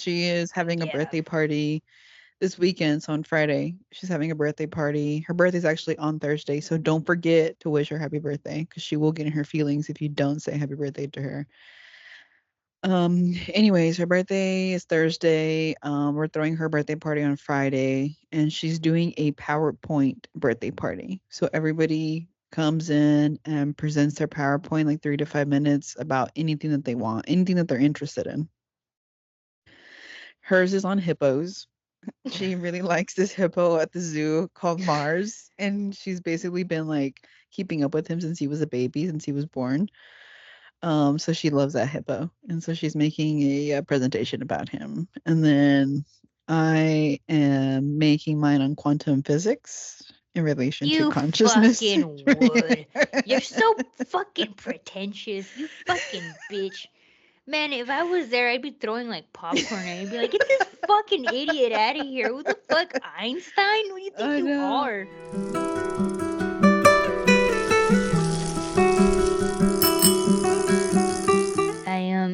She is having a Yeah. birthday party this weekend. So on Friday, she's having a birthday party. Her birthday's actually on Thursday, so don't forget to wish her happy birthday because she will get in her feelings if you don't say happy birthday to her. Anyways, her birthday is Thursday. We're throwing her birthday party on Friday, and she's doing a PowerPoint birthday party. So everybody comes in and presents their PowerPoint like 3 to 5 minutes about anything that they want, anything that they're interested in. Hers is on hippos. She really likes this hippo at the zoo called Mars, and she's basically been like keeping up with him since he was a baby, since he was born. So she loves that hippo, and so she's making a presentation about him. And then I am making mine on quantum physics in relation to You consciousness. fucking would. You're so fucking pretentious. You fucking bitch. Man, if I was there, I'd be throwing like popcorn and I'd be like, get this fucking idiot out of here. Who the fuck, Einstein? Who do you think I you know. are?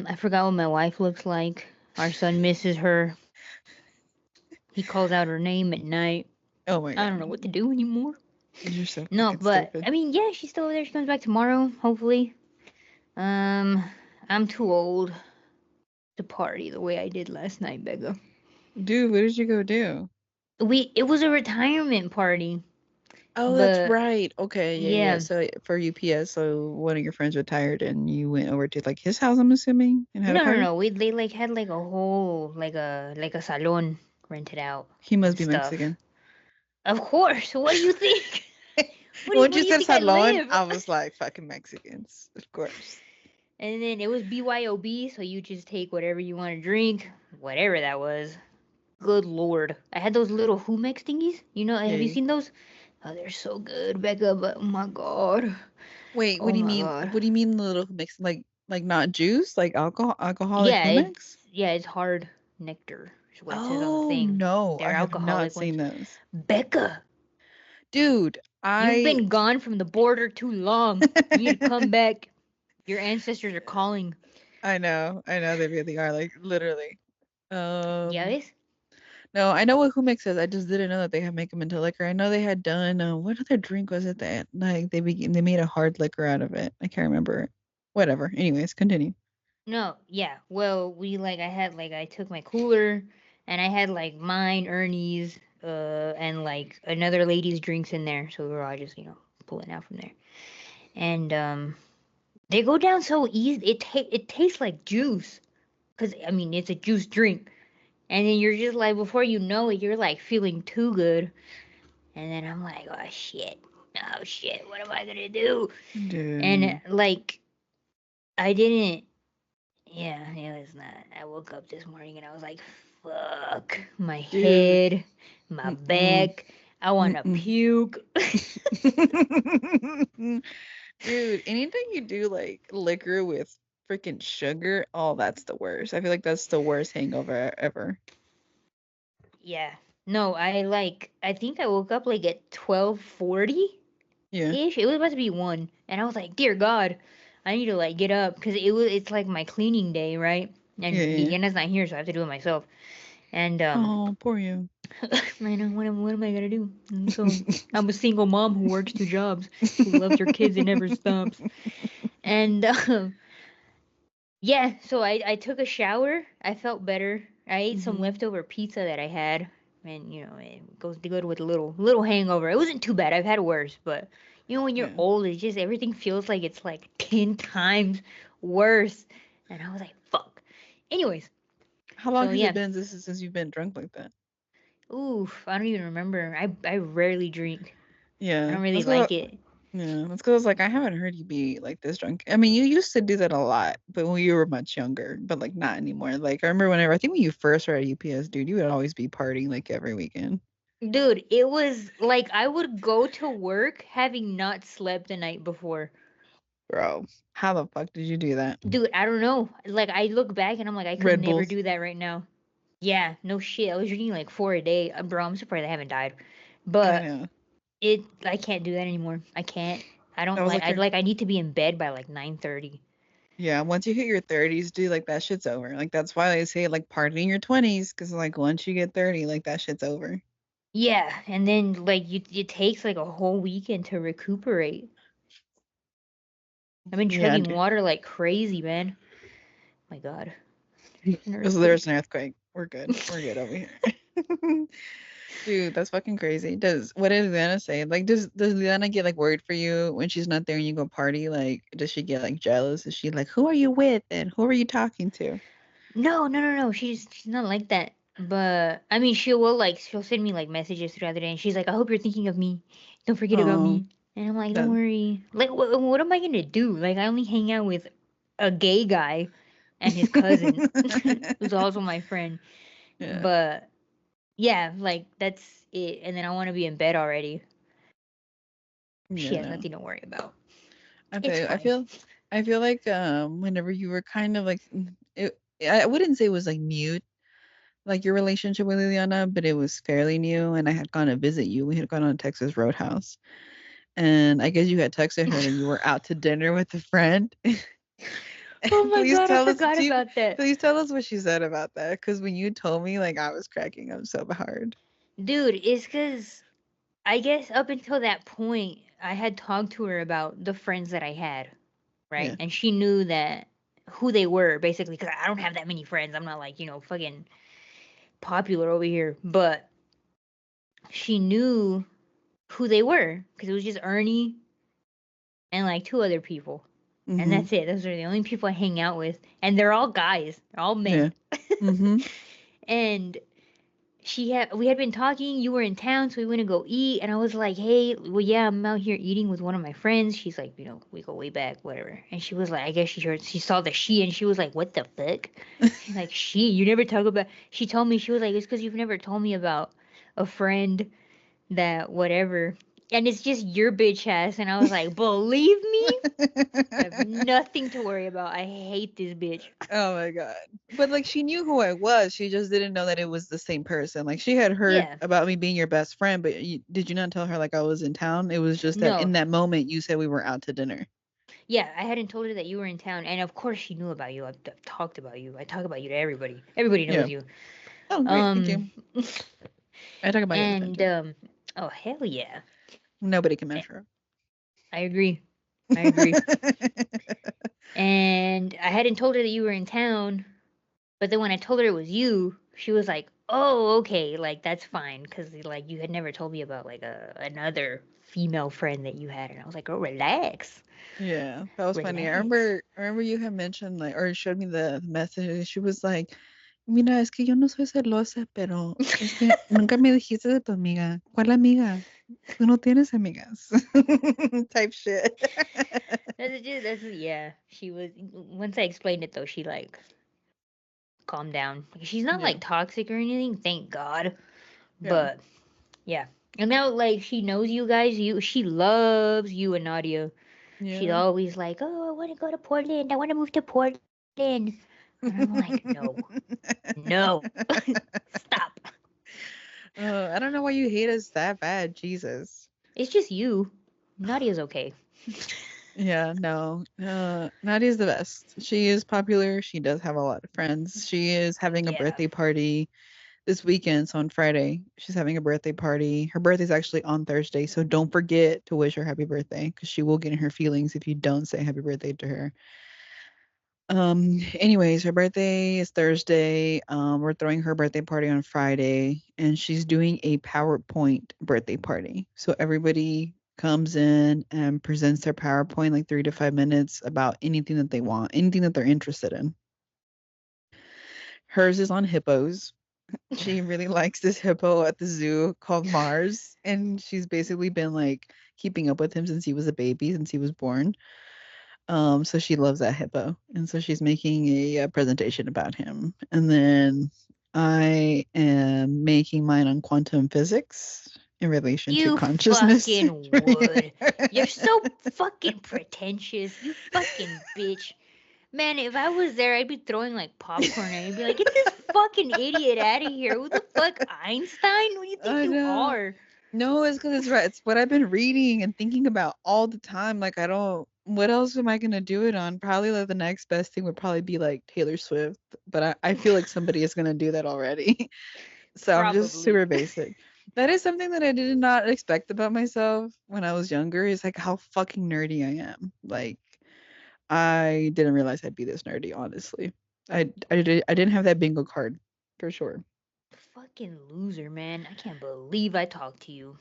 I forgot what my wife looks like. Our son misses her. He calls out her name at night. Oh my I don't know god, what to do anymore. you're so No, fucking but stupid. I mean, yeah, she's still over there. She comes back tomorrow, hopefully. Um, I'm too old to party the way I did last night, Becca. Dude, what did you go do? It was a retirement party, Oh, that's but right. Okay, yeah, yeah. yeah, So for UPS, so one of your friends retired and you went over to like his house, I'm assuming, and had a no, party? no. They like had like a whole like a salon rented out He must and be stuff. Mexican. Of course. What do you think? When Where you do you said think I salon, live? I was like, fucking Mexicans, of course. And then it was BYOB, so you just take whatever you want to drink, whatever that was. Good lord. I had those little Humex thingies. You know, have you Yeah. seen those? Oh, they're so good, Becca, but oh my god. Wait, what Oh do you my mean? god. What do you mean little mix? Like not juice, like alcoholic Yeah, Humex? it's hard nectar, is what it says on the Oh thing. no, I They're have not alcoholic ones. seen those. Becca, Dude, you've I been gone from the border too long. You need to come back. Your ancestors are calling. I know they really are like literally. Yeah, Um, this? no, I know what Humex is. I just didn't know that they have make them into liquor. I know they had done what other drink was it that like they made a hard liquor out of it. I can't remember. Whatever. Anyways, continue. No, yeah. Well, I had I took my cooler and I had like mine, Ernie's, and like another lady's drinks in there. So we were all just, pulling out from there. And they go down so easy. It tastes like juice. Cause I mean it's a juice drink. And then you're just like before you know it, you're like feeling too good. And then I'm like, oh shit, what am I gonna do? And Dude. like I didn't. Yeah, it was not. I woke up this morning and I was like, fuck, my Dude. head, my Mm-mm. back. I want to Mm-mm. puke. Dude, anything you do like liquor with freaking sugar, oh, that's the worst. I feel like that's the worst hangover ever. Yeah. No, I think I woke up like at 12:40 Yeah. ish. It was about to be 1. And I was like, dear God, I need to like get up because it's like my cleaning day, right? Yeah, And yeah, yeah. Vienna's not here, so I have to do it myself. And Oh, poor you. I know what am I gonna do? And so I'm a single mom who works 2 jobs, who loves her kids and never stops. And yeah, so I took a shower. I felt better. I ate some Mhm. leftover pizza that I had, and it goes good with a little hangover. It wasn't too bad. I've had worse, but when you're Yeah. old, it's just everything feels like it's like 10 times worse. And I was like, fuck. Anyways, How long so has it yeah. been since you've been drunk like that? Oof, I don't even remember. I rarely drink. I Yeah. don't really That's what like it. yeah, that's 'cause like I haven't heard you be like this drunk. I mean, you used to do that a lot, but when you were much younger, but like not anymore. Like I remember whenever I think when you first started at UPS, dude, you would always be partying like every weekend. Dude, it was like I would go to work having not slept the night before. Bro, how the fuck did you do that? Dude, I don't know. Like I look back and I'm like, I could Red never Bulls. do that right now. Yeah, no shit. I was drinking like 4 a day. Bro, I'm surprised I haven't died. I But know. I can't do that anymore. I can't. I don't That was like. like your I need to be in bed by like 9:30. Yeah, once you hit your 30s, dude, like that shit's over. Like that's why they say like party in your 20s, because like once you get 30, like that shit's over. Yeah, and then like it takes like a whole weekend to recuperate. I've been Yeah, chugging dude. water like crazy, man. My God, there's an So there's earthquake. an earthquake. We're good. We're good over here. Dude, that's fucking crazy. Does what did Liana say? Like, does Liana get like worried for you when she's not there and you go party? Like, does she get like jealous? Is she like, who are you with and who are you talking to? No, no, no, no. She's not like that. But I mean, she will like she'll send me like messages throughout the day, and she's like, "I hope you're thinking of me. Don't forget about Oh, me." And I'm like, "Don't that worry. Like, what am I gonna do? Like, I only hang out with a gay guy and his cousin, who's also my friend. yeah, But yeah, like that's it. And then I want to be in bed already. She yeah, has no. nothing to worry about. I It's feel, I fine. feel, I feel like whenever you were kind of like, I wouldn't say it was like mute, like your relationship with Liliana, but it was fairly new. And I had gone to visit you. We had gone on Texas Roadhouse. And I guess you had texted her that you were out to dinner with a friend. Oh my Please god, I tell us, forgot about that. please tell us what she said about that. Because when you told me, like I was cracking up so hard. Dude, it's because I guess up until that point, I had talked to her about the friends that I had, right? Yeah. And she knew that who they were basically because I don't have that many friends. I'm not like, fucking popular over here. But she knew who they were because it was just Ernie and like two other people. And Mhm. that's it. Those are the only people I hang out with. And they're all guys, they're all Yeah. men. Mhm. And we had been talking, you were in town, so we went to go eat, and I was like, hey, well, yeah, I'm out here eating with one of my friends. She's like, we go way back, whatever. And she was like, I guess she saw the she, and she was like, what the fuck? She's like, she, you never talk about, she told me, she was like, it's because you've never told me about a friend that whatever. And it's just your bitch ass. And I was like, believe me, I have nothing to worry about. I hate this bitch. Oh my god. But like she knew who I was. She just didn't know that it was the same person. Like she had heard Yeah. about me being your best friend, but did you not tell her like I was in town? It was just that No. in that moment you said we were out to dinner. Yeah, I hadn't told her that you were in town, and of course she knew about you. I've talked about you. I talk about you to everybody. Everybody knows Yeah. you. Oh, great. Thank Um, you. I talk about you all the time and too. oh hell yeah, Nobody can Eh, measure up. I agree. I agree. And I hadn't told her that you were in town, but then when I told her it was you, she was like, "Oh, okay, like that's fine," because like you had never told me about like another female friend that you had, and I was like, "Oh, relax, Yeah, that was funny. relax." I remember you had mentioned like or showed me the message. And she was like, "Mira, es que yo no soy celosa, pero es que nunca me dijiste de tu amiga. ¿Cuál amiga? Tú no tienes amigas." Type shit. That's yeah. She was once I explained it though, she like calm down. Like, she's not Yeah. like toxic or anything, thank God. Yeah. But yeah. And now like she knows you guys, she loves you and Nadia. She's Yeah. always like, "Oh, I want to go to Portland. I want to move to Portland." And I'm like, "No. No. Stop. I don't know why you hate us that bad, Jesus. It's just you. Nadia's okay." Yeah, no. Nadia's the best. She is popular. She does have a lot of friends. She is having a Yeah. birthday party this weekend, so on Friday. She's having a birthday party. Her birthday's actually on Thursday, so don't forget to wish her happy birthday because she will get in her feelings if you don't say happy birthday to her. Anyways, her birthday is Thursday. We're throwing her birthday party on Friday, and she's doing a PowerPoint birthday party. So everybody comes in and presents their PowerPoint like 3 to 5 minutes about anything that they want, anything that they're interested in. Hers is on hippos. She really likes this hippo at the zoo called Mars, and she's basically been like keeping up with him since he was a baby, since he was born. So she loves that hippo, and so she's making a presentation about him. And then I am making mine on quantum physics in relation to You consciousness. fucking would. You're so fucking pretentious. You fucking bitch. Man, if I was there, I'd be throwing like popcorn and I'd be like, get this fucking idiot out of here. Who the fuck, Einstein? Who do you think I you know. are? No, it's because it's right. It's what I've been reading and thinking about all the time. Like I don't. what else am I gonna do it on? Probably like the next best thing would probably be like Taylor Swift, but I feel like somebody is gonna do that already. So I'm just Probably. super basic. That is something that I did not expect about myself when I was younger, is like how fucking nerdy I am. Like I didn't realize I'd be this nerdy, honestly. I didn't have that bingo card for sure. Fucking loser, man. I can't believe I talked to you.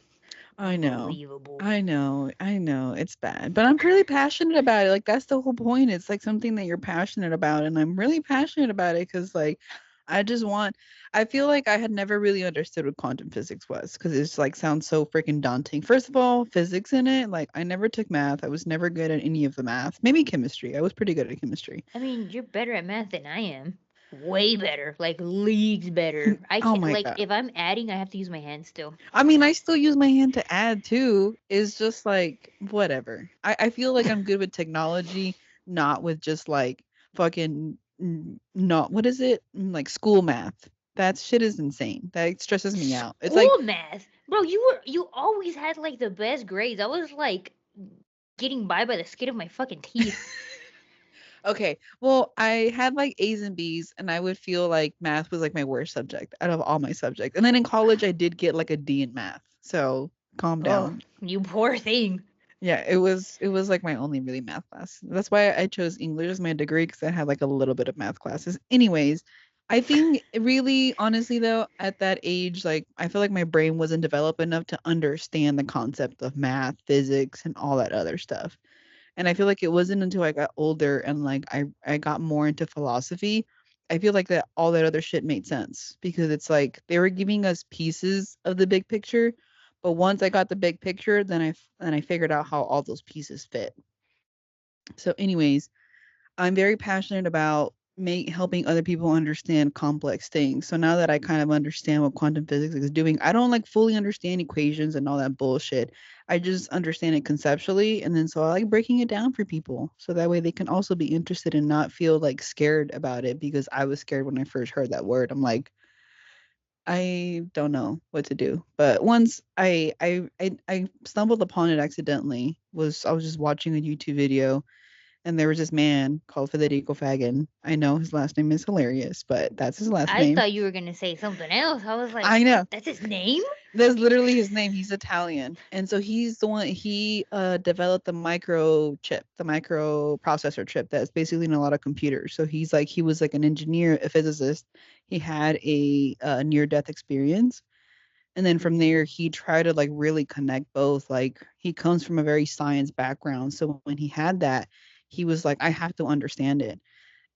I know. Unbelievable. I know. It's bad. But I'm really passionate about it. Like that's the whole point. It's like something that you're passionate about and I'm really passionate about it cuz like I just want I feel like I had never really understood what quantum physics was cuz it's like sounds so freaking daunting. First of all, physics in it, like I never took math. I was never good at any of the math. Maybe chemistry. I was pretty good at chemistry. I mean, you're better at math than I am. Way better. Like leagues better. I Oh can't my like god. if I'm adding, I have to use my hands still. I mean, I still use my hand to add too. It's just like whatever. I feel like I'm good with technology, not with just like fucking not what is it? Like school math. That shit is insane. That stresses me out. It's like, School math. Bro, you always had like the best grades. I was like getting by the skin of my fucking teeth. okay, well, I had like A's and B's, and I would feel like math was like my worst subject out of all my subjects. And then in college, I did get like a D in math. So calm Oh, down. you poor thing. Yeah, it was like my only really math class. That's why I chose English as my degree because I had like a little bit of math classes. Anyways, I think really honestly though, at that age, like I feel like my brain wasn't developed enough to understand the concept of math, physics, and all that other stuff. And I feel like it wasn't until I got older and like I got more into philosophy, I feel like that all that other shit made sense because it's like they were giving us pieces of the big picture, but once I got the big picture, then I figured out how all those pieces fit. So anyways, I'm very passionate about helping other people understand complex things. So now that I kind of understand what quantum physics is doing, I don't like fully understand equations and all that bullshit. I just understand it conceptually, and then so I like breaking it down for people so that way they can also be interested and not feel like scared about it because I was scared when I first heard that word. I'm like, I don't know what to do. But once I stumbled upon it accidentally. Was I was just watching a YouTube video and there was this man called Federico Fagan. I know his last name is hilarious, but that's his last I name. thought you were gonna say something else. I was like, I know. that's his name? That's literally his name. He's Italian. And so he's the one he developed the microchip, the microprocessor chip that's basically in a lot of computers. So he was like an engineer, a physicist. He had a near death experience. And then from there he tried to like really connect both. Like he comes from a very science background. So when he had that, he was like, I have to understand it.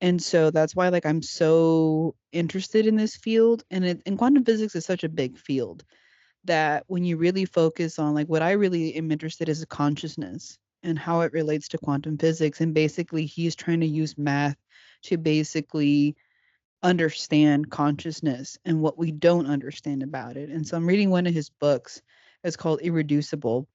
And so that's why like I'm so interested in this field and quantum physics is such a big field that when you really focus on like what I really am interested is consciousness and how it relates to quantum physics and basically he's trying to use math to basically understand consciousness and what we don't understand about it. And so I'm reading one of his books. It's called Irreducible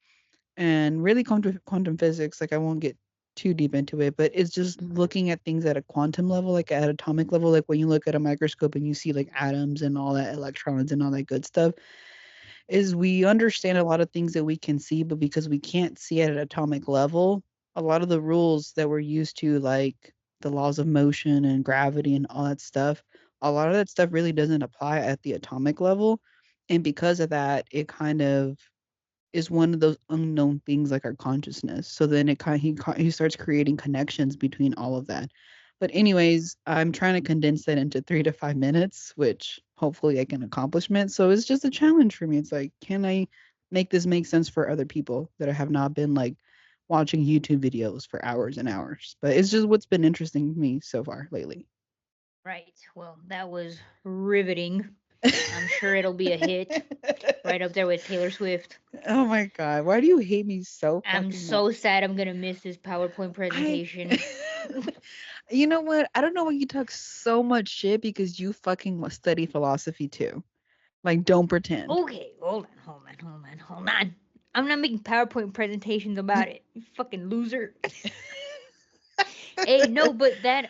and really quantum physics like I won't get too deep into it but it's just looking at things at a quantum level like at atomic level like when you look at a microscope and you see like atoms and all that electrons and all that good stuff is we understand a lot of things that we can see but because we can't see at an atomic level a lot of the rules that we're used to like the laws of motion and gravity and all that stuff a lot of that stuff really doesn't apply at the atomic level and because of that it kind of is one of those unknown things like our consciousness. So then he starts creating connections between all of that. But anyways, I'm trying to condense that into 3 to 5 minutes, which hopefully I can accomplish it. So it's just a challenge for me. It's like, can I make this make sense for other people that have not been like watching YouTube videos for hours and hours? But it's just what's been interesting to me so far lately. Right. Well, that was riveting. I'm sure it'll be a hit. Right up there with Taylor Swift. Oh my god, why do you hate me so I'm fucking much? so sad I'm gonna miss this PowerPoint I presentation. You know what? I don't know why you talk so much shit because you fucking study philosophy too. Like, don't pretend. Okay, hold on. I'm not making PowerPoint presentations about it. You fucking loser. Hey, no, but that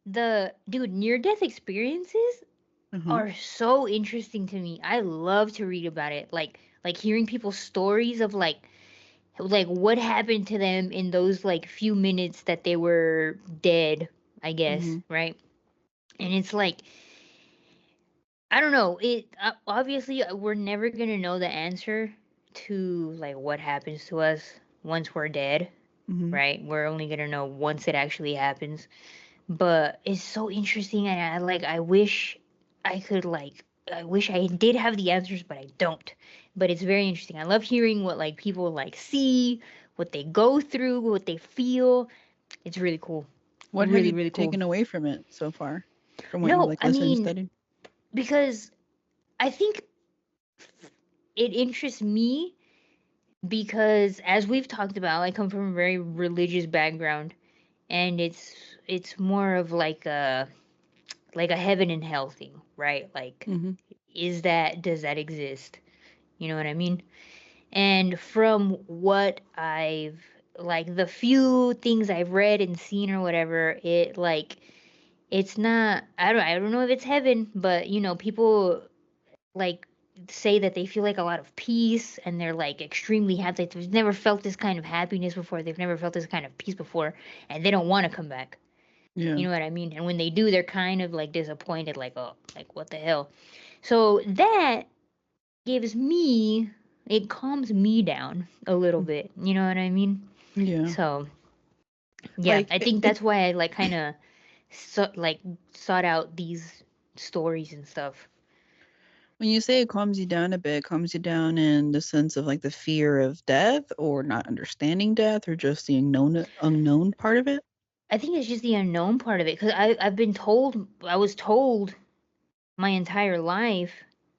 the dude near death experiences Uh-huh. are so interesting to me. I love to read about it. Like hearing people's stories of like like what happened to them in those like few minutes that they were dead, I guess, Mhm. right? And it's like I don't know. It obviously we're never gonna know the answer to like what happens to us once we're dead, Mhm. right? We're only gonna know once it actually happens. But it's so interesting, and I wish I could like I wish I did have the answers, but I don't. But it's very interesting. I love hearing what like people like see, what they go through, what they feel. It's really cool. What have Really, you really cool. taken away from it so far? From what you No, like I listened and mean studied? because I think it interests me because as we've talked about, I come from a very religious background, and it's more of like a heaven and hell thing, right? Like Mhm. does that exist? You know what I mean? And from what I've like the few things I've read and seen or whatever, it like it's not I don't know if it's heaven, but you know, people like say that they feel like a lot of peace and they're like extremely happy. They've never felt this kind of happiness before. They've never felt this kind of peace before, and they don't want to come back. Yeah. You know what I mean? And when they do, they're kind of like disappointed, like, oh, like what the hell? So that gives me, it calms me down a little Mm. bit. You know what I mean? Yeah. So yeah, Like I think it that's why I like kind of like sought out these stories and stuff. when you say it calms you down a bit, it calms you down in the sense of like the fear of death or not understanding death or just the unknown part of it. I think it's just the unknown part of it because I've been told, I was told my entire life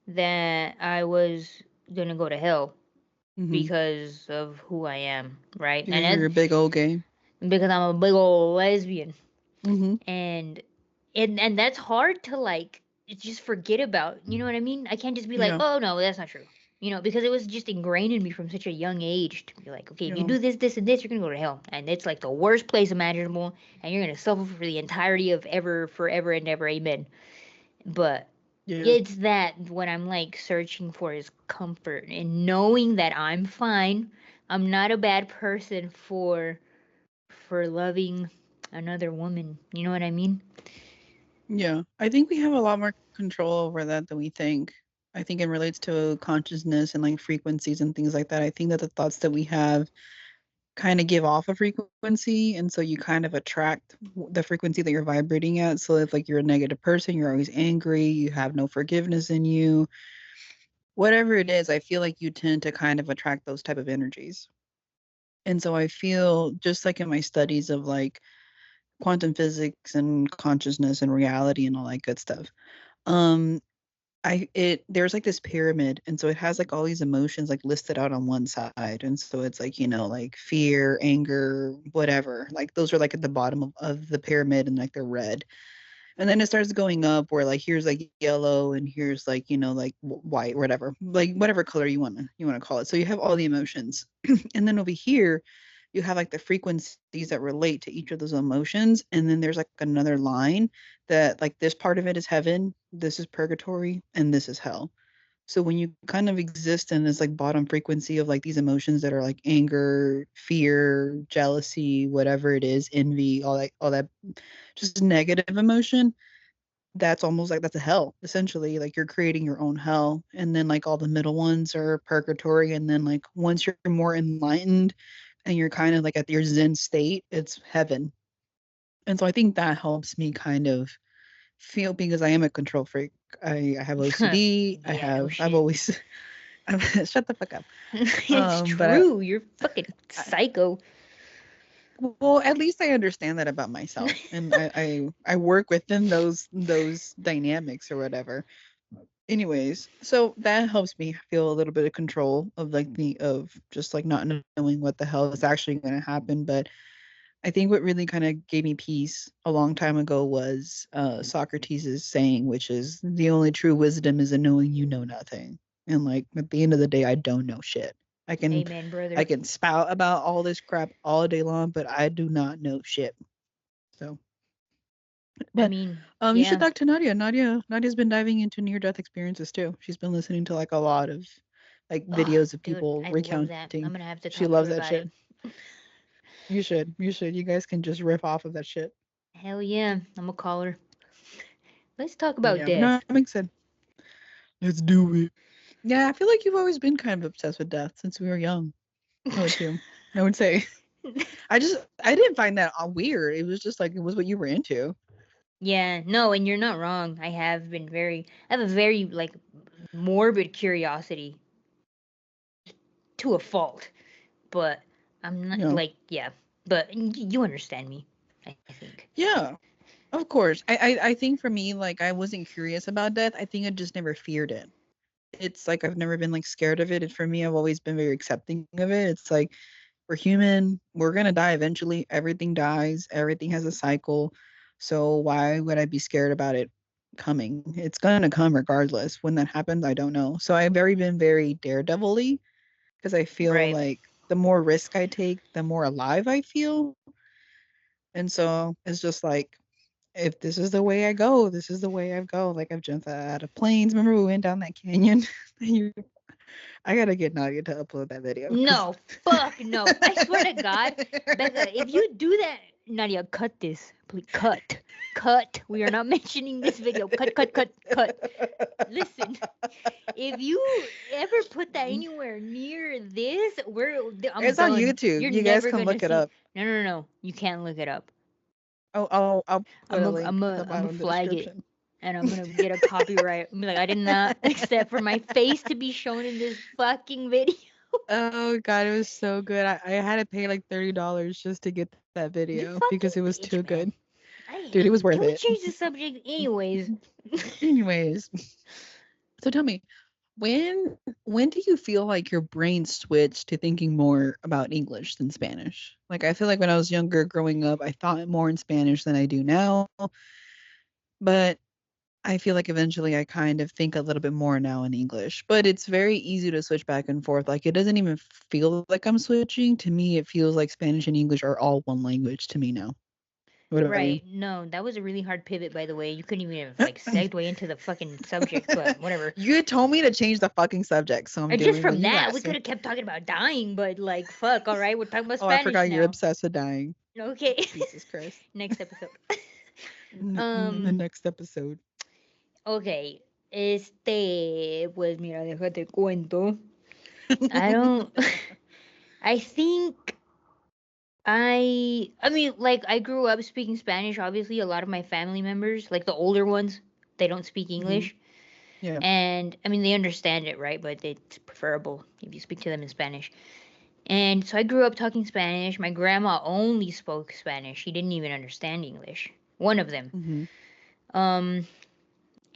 that I was gonna go to hell Mhm. because of who I am, right? Because you're a big old gay. Because I'm a big old lesbian, Mhm. and and that's hard to like just forget about. You know what I mean? I can't just be like, Yeah. oh no, that's not true. You know, because it was just ingrained in me from such a young age to be like, okay, if you Yeah. do this, this, and this, you're gonna go to hell, and it's like the worst place imaginable, and you're gonna suffer for the entirety of ever, forever, and ever, amen. But Yeah. it's that what I'm like searching for is comfort and knowing that I'm fine. I'm not a bad person for loving another woman. You know what I mean? Yeah. I think we have a lot more control over that than we think. I think it relates to consciousness and like frequencies and things like that. I think that the thoughts that we have kind of give off a frequency, and so you kind of attract the frequency that you're vibrating at. So if like you're a negative person, you're always angry, you have no forgiveness in you, whatever it is, I feel like you tend to kind of attract those type of energies. And so I feel just like in my studies of like quantum physics and consciousness and reality and all that good stuff. Um, there's like this pyramid, and so it has like all these emotions like listed out on one side, and so it's like like fear, anger, whatever. Like those are like at the bottom of the pyramid, and like they're red. And then it starts going up where like here's like yellow, and here's like like white, whatever, like whatever color you want to call it. So you have all the emotions, and then over here you have like the frequencies that relate to each of those emotions, and then there's like another line that like this part of it is heaven, this is purgatory, and this is hell. So when you kind of exist in this like bottom frequency of like these emotions that are like anger, fear, jealousy, whatever it is, envy, all that just negative emotion, that's almost like that's a hell essentially. Like you're creating your own hell, and then like all the middle ones are purgatory, and then like once you're more enlightened and you're kind of like at your zen state, it's heaven. And so I think that helps me kind of feel, because I am a control freak. I have OCD. Yeah, no I've shit. always shut the fuck up. It's But true. You're fucking I psycho. well, at least I understand that about myself, and I work within those dynamics or whatever. Anyways, so that helps me feel a little bit of control of like the of just like not knowing what the hell is actually going to happen. But I think what really kind of gave me peace a long time ago was Socrates' saying, which is the only true wisdom is in knowing you know nothing. And like at the end of the day, I don't know shit. I can Amen, I brother. can spout about all this crap all day long, but I do not know shit. So, I but mean, you should yeah. talk to Nadia. Nadia's been diving into near death experiences too. She's been listening to like a lot of like Oh, videos of dude, people I love that. recounting. I'm gonna have to She talk to loves her that about shit. it. You should. You should. You guys can just riff off of that shit. Hell yeah, I'm gonna call her. Let's talk about Yeah, but no, death. I'm excited. Let's do it. Yeah, I feel like you've always been kind of obsessed with death since we were young. I would too. I would say. I didn't find that weird. It was just like it was what you were into. Yeah, no, and you're not wrong. I have a very like morbid curiosity to a fault, but I'm You not know. like, yeah, but you understand me, I think. Yeah, of course. I think for me, like I wasn't curious about death. I think I just never feared it. It's like I've never been like scared of it. And for me, I've always been very accepting of it. It's like we're human. We're gonna die eventually. Everything dies. Everything has a cycle. So why would I be scared about it coming? It's gonna come regardless. When that happens, I don't know. So I've very been very daredevil-y because I feel Right. like the more risk I take, the more alive I feel. And so it's just like if this is the way I go, this is the way I go. Like I've jumped out of planes. Remember we went down that canyon? I gotta get Nadia to upload that video because No, fuck no. I swear to God, Becca, if you do that, Nadia, cut this. Please, cut. Cut. We are not mentioning this video. Cut, cut, cut, cut. Listen, if you ever put that anywhere near this, I'm it's on done. YouTube. You're You guys never can gonna look it see. up. No, no, no. You can't look it up. I'll put a link at the I'm gonna bottom of the flag it, description. and I'm gonna get a copyright. I'm like, I did not accept for my face to be shown in this fucking video. Oh god, it was so good. I had to pay like $30 just to get that video You because it fucking was too bitch, good. man. I Dude, it hate was you. worth Can we it. change the subject, anyways? Anyways, so tell me, when do you feel like your brain switched to thinking more about English than Spanish? Like I feel like when I was younger growing up, I thought more in Spanish than I do now, but I feel like eventually I kind of think a little bit more now in English, but it's very easy to switch back and forth. Like it doesn't even feel like I'm switching. To me, it feels like Spanish and English are all one language to me now. What about you? Right. No, that was a really hard pivot, by the way. You couldn't even like segue into the fucking subject, but whatever. You had told me to change the fucking subject, so I'm Just doing what from you that, we asked. could have kept talking about dying, but like, fuck, all right, we're talking about Oh, I Spanish forgot you're now. obsessed with dying. Okay. Jesus Christ. Next episode. In the next episode. Okay. Pues mira, déjate cuento. I don't, I think I mean, like, I grew up speaking Spanish. Obviously, a lot of my family members, like the older ones, they don't speak Hmm. English. Yeah. And I mean, they understand it, right? But it's preferable if you speak to them in Spanish. And so I grew up talking Spanish. My grandma only spoke Spanish. She didn't even understand English. One of them. Hmm. Um,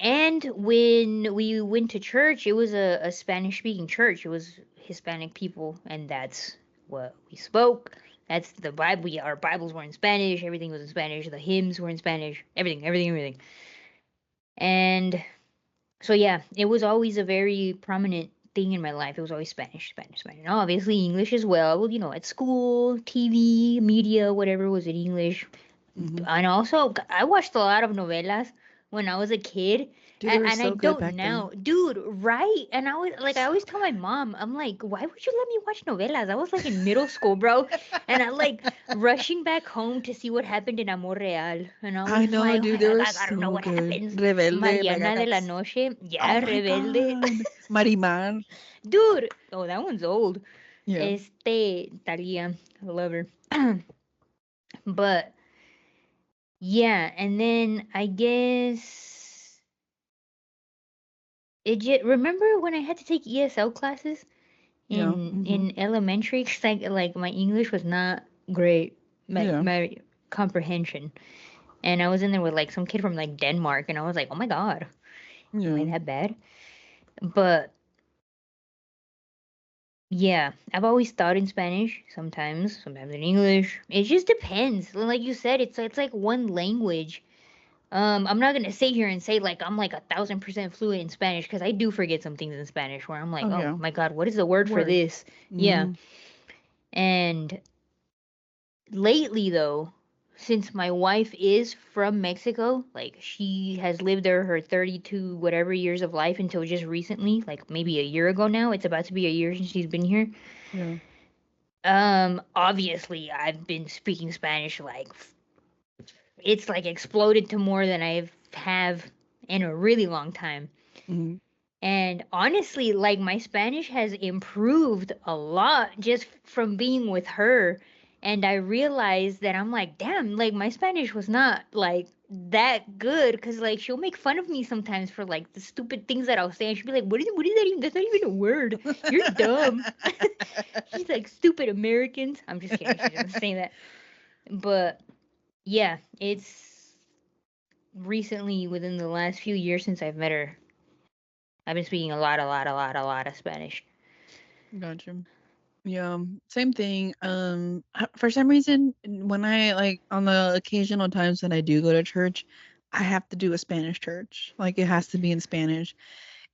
and when we went to church, it was a Spanish speaking church. It was Hispanic people, and that's what we spoke. That's the Bible. Our Bibles were in Spanish. Everything was in Spanish. The hymns were in Spanish. Everything, everything, everything. And so yeah, it was always a very prominent thing in my life. It was always Spanish, Spanish, Spanish. And obviously English as well. Well, at school, TV, media, whatever was in English. Hmm. And also, I watched a lot of novelas when I was a kid, Dude, they were and I so good don't back now, then. dude. Right? And I was like, I always tell my mom, I'm like, why would you let me watch novelas? I was like in middle school, bro, and I like rushing back home to see what happened in Amor Real, and I I was know, like, oh dude, my they god, were I gotta know so what good. happens. Rebelde, like I Mariana de got. la Noche, Oh yeah, my Rebelde, god. Marimar. dude. Oh, that one's old. Yeah. Talia, I love her, but yeah, and then I guess it just remember when I had to take ESL classes Yeah. in elementary because like my English was not great, Yeah. my comprehension, and I was in there with like some kid from like Denmark, and I was like, oh my god, am I Yeah. that bad? But yeah, I've always thought in Spanish, sometimes in English. It just depends. Like you said, it's like one language. I'm not gonna sit here and say like I'm like 1,000% fluent in Spanish because I do forget some things in Spanish where I'm like, Oh oh yeah. my god, what is the word for Word. this? Yeah. Hmm. And lately though, since my wife is from Mexico, like she has lived there her 32 whatever years of life until just recently, like maybe a year ago now. It's about to be a year since she's been here. Yeah. Obviously I've been speaking Spanish like it's like exploded to more than I've have in a really long time. Mhm. And honestly, like my Spanish has improved a lot just from being with her. And I realized that I'm like, damn, like my Spanish was not like that good because like she'll make fun of me sometimes for like the stupid things that I'll say. And she'll be like, what is that even? That's not even a word. You're dumb. She's like, stupid Americans. I'm just kidding. She doesn't say that. But yeah, it's recently within the last few years since I've met her. I've been speaking a lot of Spanish. Gotcha. Yeah, same thing. For some reason, when I like on the occasional times that I do go to church, I have to do a Spanish church. Like it has to be in Spanish.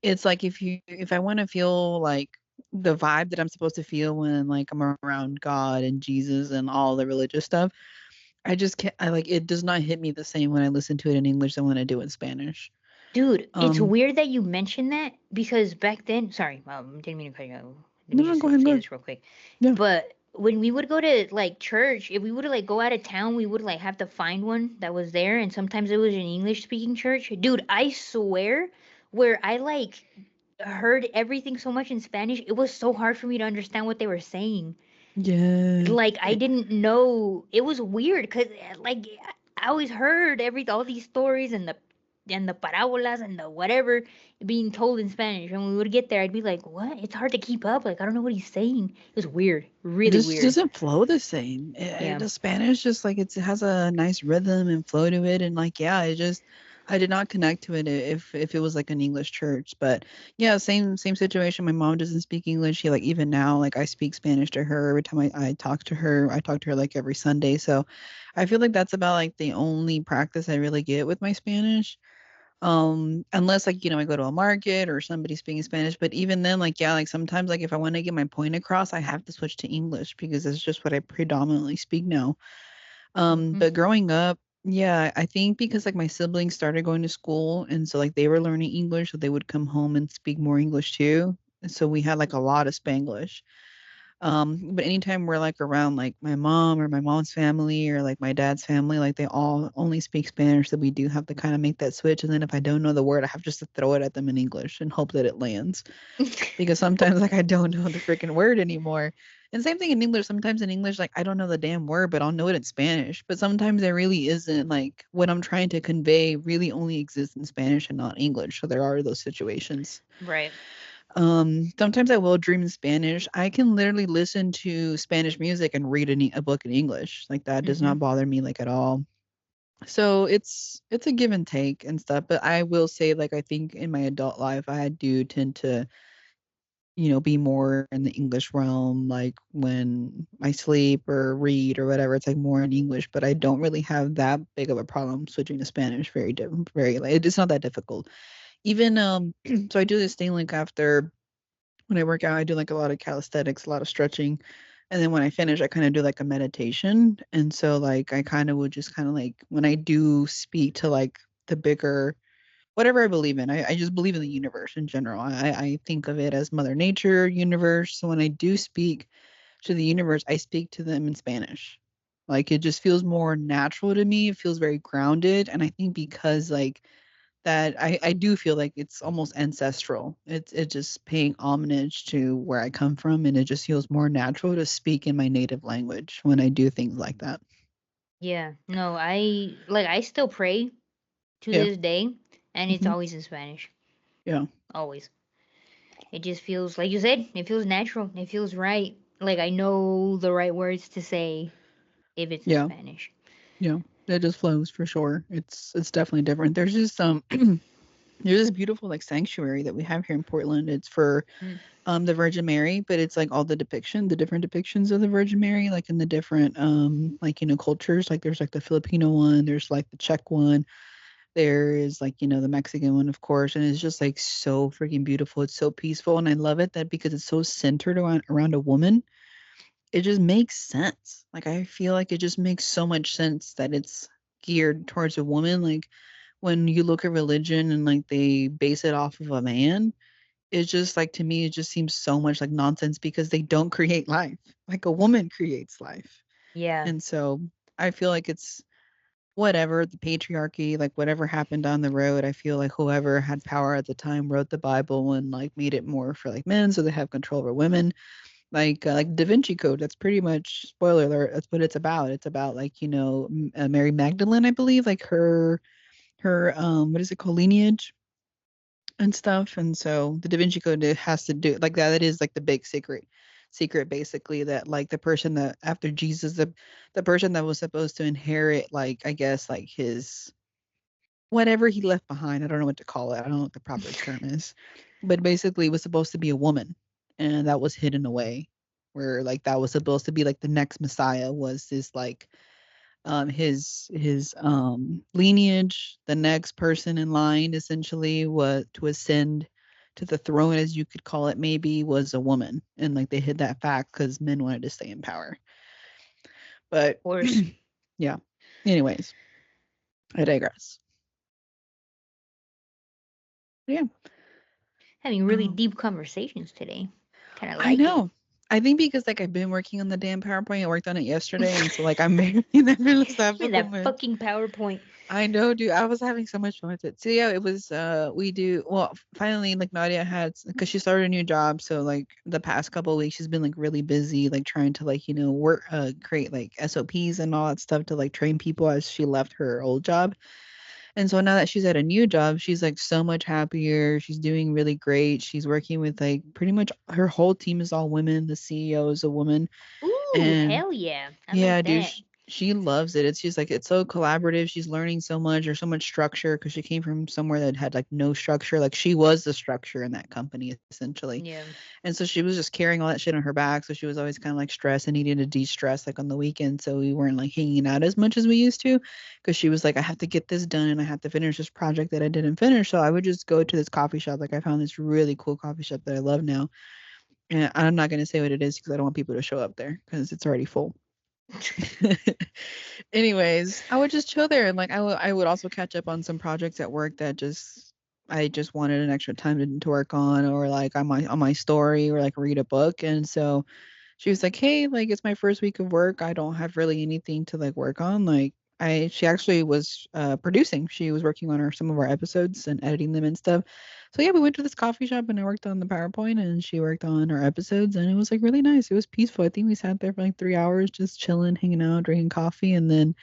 It's like if I want to feel like the vibe that I'm supposed to feel when like I'm around God and Jesus and all the religious stuff, I just can't. I like it does not hit me the same when I listen to it in English than when I do it in Spanish. Dude, it's Um, weird that you mentioned that because back then, sorry, didn't mean to cut you off. Let no, me no, just go ahead, say go ahead. this real quick. Yeah, But when we would go to like church, if we would like go out of town, we would like have to find one that was there, and sometimes it was an English speaking church. Dude, I swear, where I like heard everything so much in Spanish, it was so hard for me to understand what they were saying. yeah. Like I didn't know it was weird because like I always heard every all these stories and the parabolas and the whatever being told in Spanish. And when we would get there, I'd be like, "What? It's hard to keep up. Like I don't know what he's saying." It was weird, It really just weird. doesn't flow the same. Yeah. The Spanish just like it has a nice rhythm and flow to it, and like yeah, it just I did not connect to it if it was like an English church. But yeah, same situation. My mom doesn't speak English. She like even now like I speak Spanish to her every time I talk to her. I talk to her like every Sunday. So I feel like that's about like the only practice I really get with my Spanish. Unless like I go to a market or somebody speaking Spanish, but even then like yeah, like sometimes like if I want to get my point across I have to switch to English because it's just what I predominantly speak now. Hmm. But growing up, yeah, I think because like my siblings started going to school and so like they were learning English, so they would come home and speak more English too, and so we had like a lot of Spanglish. But anytime we're like around like my mom or my mom's family or like my dad's family, like they all only speak Spanish, so we do have to kind of make that switch. And then if I don't know the word, I have just to throw it at them in English and hope that it lands. Because sometimes like I don't know the freaking word anymore. And same thing in English. Sometimes in English, like I don't know the damn word, but I'll know it in Spanish. But sometimes there really isn't like what I'm trying to convey really only exists in Spanish and not English. So there are those situations. Right. Sometimes I will dream in Spanish. I can literally listen to Spanish music and read a book in English. Like that does Hmm. not bother me like at all. So it's a give and take and stuff. But I will say, like I think in my adult life, I do tend to, be more in the English realm. Like when I sleep or read or whatever, it's like more in English. But I don't really have that big of a problem switching to Spanish. Very different. Very like it's not that difficult. Even so I do this thing like after when I work out, I do like a lot of calisthenics, a lot of stretching. And then when I finish, I kind of do like a meditation. And so like I kind of would just kind of like when I do speak to like the bigger whatever I believe in, I just believe in the universe in general. I think of it as Mother Nature, universe. So when I do speak to the universe, I speak to them in Spanish. Like it just feels more natural to me. It feels very grounded. And I think because like that I do feel like it's almost ancestral. It's just paying homage to where I come from, and it just feels more natural to speak in my native language when I do things like that. Yeah. No, I still pray to Yeah. this day, and it's Hmm. always in Spanish. Yeah. Always. It just feels like you said. It feels natural. It feels right. Like I know the right words to say if it's in Yeah. Spanish. Yeah. It just flows for sure. It's definitely different. There's just there's this beautiful like sanctuary that we have here in Portland. It's for Mm. the Virgin Mary, but it's like all the different depictions of the Virgin Mary, like in the different like cultures. Like there's like the Filipino one, there's like the Czech one, there is like the Mexican one, of course, and it's just like so freaking beautiful. It's so peaceful, and I love it that because it's so centered around a woman. it just makes sense. Like I feel like it just makes so much sense that it's geared towards a woman. Like when you look at religion and like they base it off of a man, it's just like to me it just seems so much like nonsense because they don't create life. Like a woman creates life. Yeah. And so I feel like it's whatever the patriarchy, like whatever happened down the road, I feel like whoever had power at the time wrote the Bible and like made it more for like men so they have control over women. Like Da Vinci Code, that's pretty much spoiler alert. That's what it's about. It's about like Mary Magdalene, I believe, like her what is it called, lineage and stuff. And so the Da Vinci Code it has to do like that. That is like the big secret basically that like the person that after Jesus the person that was supposed to inherit like I guess like his whatever he left behind. I don't know what to call it. I don't know what the proper term is. But basically it was supposed to be a woman and that was hidden away where like that was supposed to be like the next messiah was this like his lineage, the next person in line essentially was to ascend to the throne as you could call it maybe was a woman and like they hid that fact cuz men wanted to stay in power. But Of course. yeah. Anyways, I digress. Yeah. Having really Um, deep conversations today. Kind of I like it. know. I think because like I've been working on the damn PowerPoint. I worked on it yesterday, and so like I'm very never Give me philosophical that much. fucking PowerPoint. I know, dude. I was having so much fun with it. So yeah, it was we do well finally like Nadia had because she started a new job, so like the past couple of weeks she's been like really busy like trying to like work create like SOPs and all that stuff to like train people as she left her old job. And so now that she's at a new job, she's like so much happier. She's doing really great. She's working with like pretty much her whole team is all women. The CEO is a woman. Ooh, And hell yeah. I yeah, like dude, that. she loves it. It's just like it's so collaborative. She's learning so much. There's so much structure because she came from somewhere that had like no structure. Like she was the structure in that company essentially. Yeah. And so she was just carrying all that shit on her back. So she was always kind of like stressed and needing to de-stress like on the weekend. So we weren't like hanging out as much as we used to because she was like, I have to get this done and I have to finish this project that I didn't finish. So I would just go to this coffee shop. Like I found this really cool coffee shop that I love now. And I'm not going to say what it is because I don't want people to show up there because it's already full. Anyways, I would just chill there and like I would also catch up on some projects at work that just I just wanted an extra time to work on or like on my story or like read a book. And so she was like, "Hey, like it's my first week of work. I don't have really anything to like work on." Like I she actually was producing. She was working on some of our episodes and editing them and stuff. So yeah, we went to this coffee shop and I worked on the PowerPoint and she worked on our episodes and it was like really nice. It was peaceful. I think we sat there for like 3 hours just chilling, hanging out, drinking coffee, and then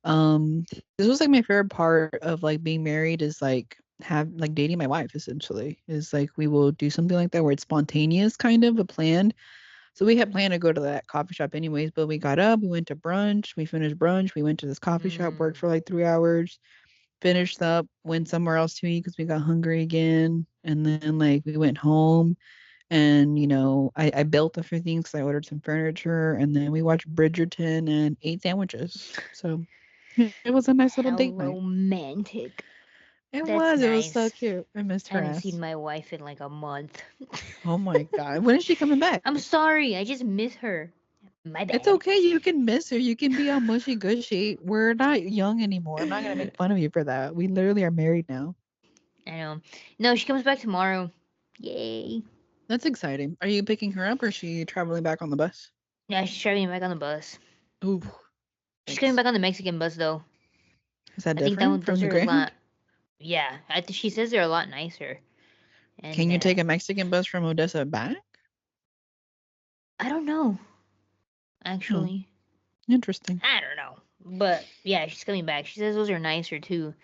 this was like my favorite part of like being married is like have like dating my wife essentially is like we will do something like that where it's spontaneous kind of a plan. So we had planned to go to that coffee shop anyways, but we got up, we went to brunch, we finished brunch, we went to this coffee shop, worked Mm. for like 3 hours, finished up, went somewhere else to eat because we got hungry again. And then like we went home and I built a few things 'cause I ordered some furniture and then we watched Bridgerton and ate sandwiches. So yeah, it was a nice little How date night. romantic. It That's was. It was so nice. cute. I missed I her haven't seen ass. my wife in like a month. Oh my God. When is she coming back? I'm sorry, I just miss her. My It's bad. okay. You can miss her. You can be all mushy gushy. We're not young anymore. I'm not gonna make fun of you for that. We literally are married now. I know. No, she comes back tomorrow. Yay. That's exciting. Are you picking her up or is she traveling back on the bus? Yeah, she's driving back on the bus. Ooh, She's coming thanks. back on the Mexican bus though. Is that I think that different from those the are a Greyhound? lot. Yeah, she says they're a lot nicer. And Can you take a Mexican bus from Odessa back? I don't know Oh, actually. interesting. I don't know. But yeah, she's coming back. She says those are nicer too.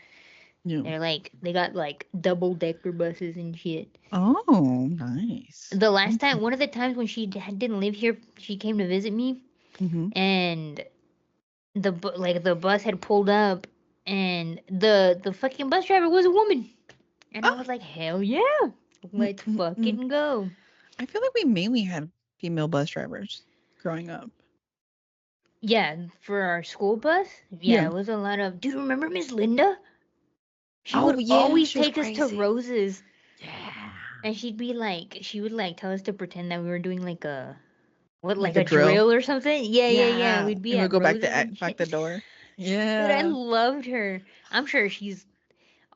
Yeah. They're like they got like double decker buses and shit. Oh, nice. The last time, Okay. one of the times when she didn't live here, she came to visit me, Mm-hmm. and the bus had pulled up, and the fucking bus driver was a woman, and I Ah, was like, hell yeah, let's mm. fucking go. I feel like we mainly had female bus drivers growing up. Yeah, for our school bus, yeah, Yeah. it was a lot of. Do you remember Miss Linda? She Oh would yeah, always she was take us to crazy. Roses, Yeah. and she would like tell us to pretend that we were doing like a What, like like a a drill. drill or something? Yeah, yeah, yeah. Yeah, We'd be and we at go back Rose's to and back shit. the door. Dude, I Yeah, loved her. I'm sure she's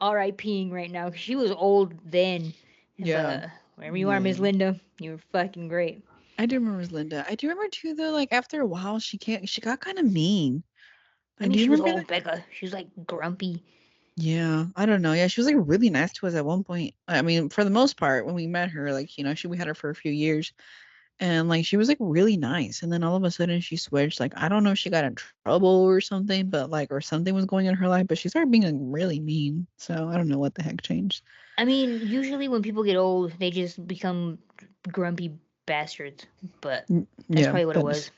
R.I.P.ing right now because she was old then. yeah, But wherever you are, Miss yeah. Linda, you were fucking great. I do remember Miss Linda. I do remember too, though. Like after a while, she got kind of mean. I Like, mean, do you she was remember old, that? Becca. She was like grumpy. Yeah, I don't know. Yeah, she was like really nice to us at one point. I mean, for the most part, when we met her, like we had her for a few years, and like she was like really nice. And then all of a sudden, she switched. Like I don't know if she got in trouble or something, but like or something was going on in her life, but she started being like really mean. So I don't know what the heck changed. I mean, usually when people get old, they just become grumpy bastards. But that's Yeah, probably what it was.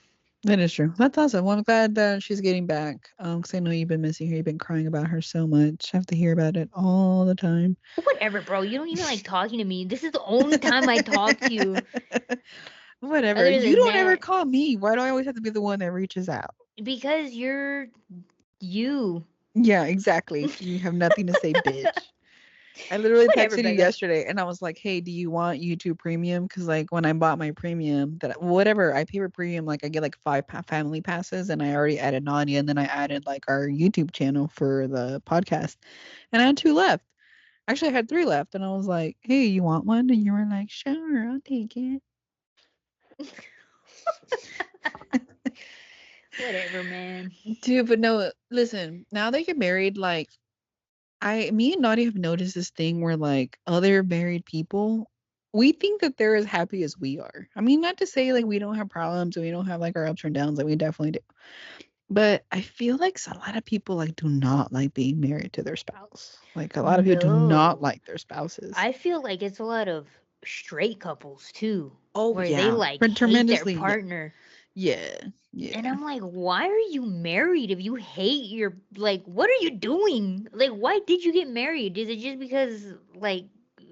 that is true. That's awesome. Well, I'm glad that she's getting back. Because I know you've been missing her. You've been crying about her so much. I have to hear about it all the time. Whatever, bro. You don't even like talking to me. This is the only time I talk to you. Whatever. Other You than don't ever that, call me. Why do I always have to be the one that reaches out? because you're you. Yeah, exactly. You have nothing to say, bitch. I literally Whatever, texted you Becca. yesterday and I was like, hey, do you want YouTube premium? Because, like, when I bought my premium, that whatever I pay for premium, like, I get like five family passes and I already added Nadia and then I added like our YouTube channel for the podcast and I had two left. Actually, I had three left and I was like, hey, you want one? And you were like, sure, I'll take it. Whatever, man. Dude, but no, listen, now that you're married, like, me and Nadia have noticed this thing where like other married people, we think that they're as happy as we are. I mean, not to say like we don't have problems and we don't have like our ups and downs, like we definitely do. But I feel like a lot of people like do not like being married to their spouse. Like a lot of people do not No. like their spouses. I feel like it's a lot of straight couples too, Oh where they yeah, like hate their tremendously. Yeah, partner. yeah, yeah, And I'm like, why are you married if you hate your, like, what are you doing? Like, why did you get married? Is it just because, like,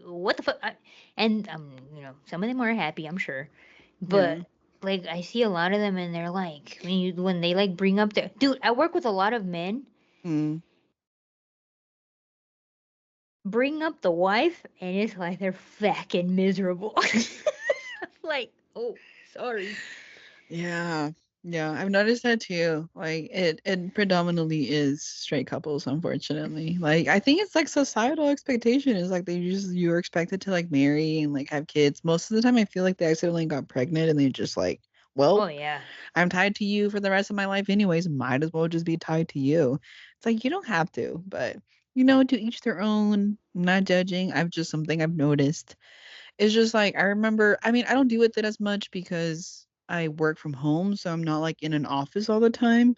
what the fuck? And some of them are happy, I'm sure. yeah. But like I see a lot of them and they're like when they like bring up their dude, I work with a lot of men, Mm. bring up the wife and it's like they're fucking miserable. Like, oh, sorry. Yeah. Yeah, I've noticed that too. Like it predominantly is straight couples, unfortunately. Like I think it's like societal expectation is like you're expected to like marry and like have kids. Most of the time I feel like they accidentally got pregnant and they just like, Oh well, yeah. I'm tied to you for the rest of my life anyways. Might as well just be tied to you. It's like you don't have to, but to each their own. I'm not judging. I've just something I've noticed it's just like I remember I mean, I don't do it that as much because I work from home, so I'm not like in an office all the time.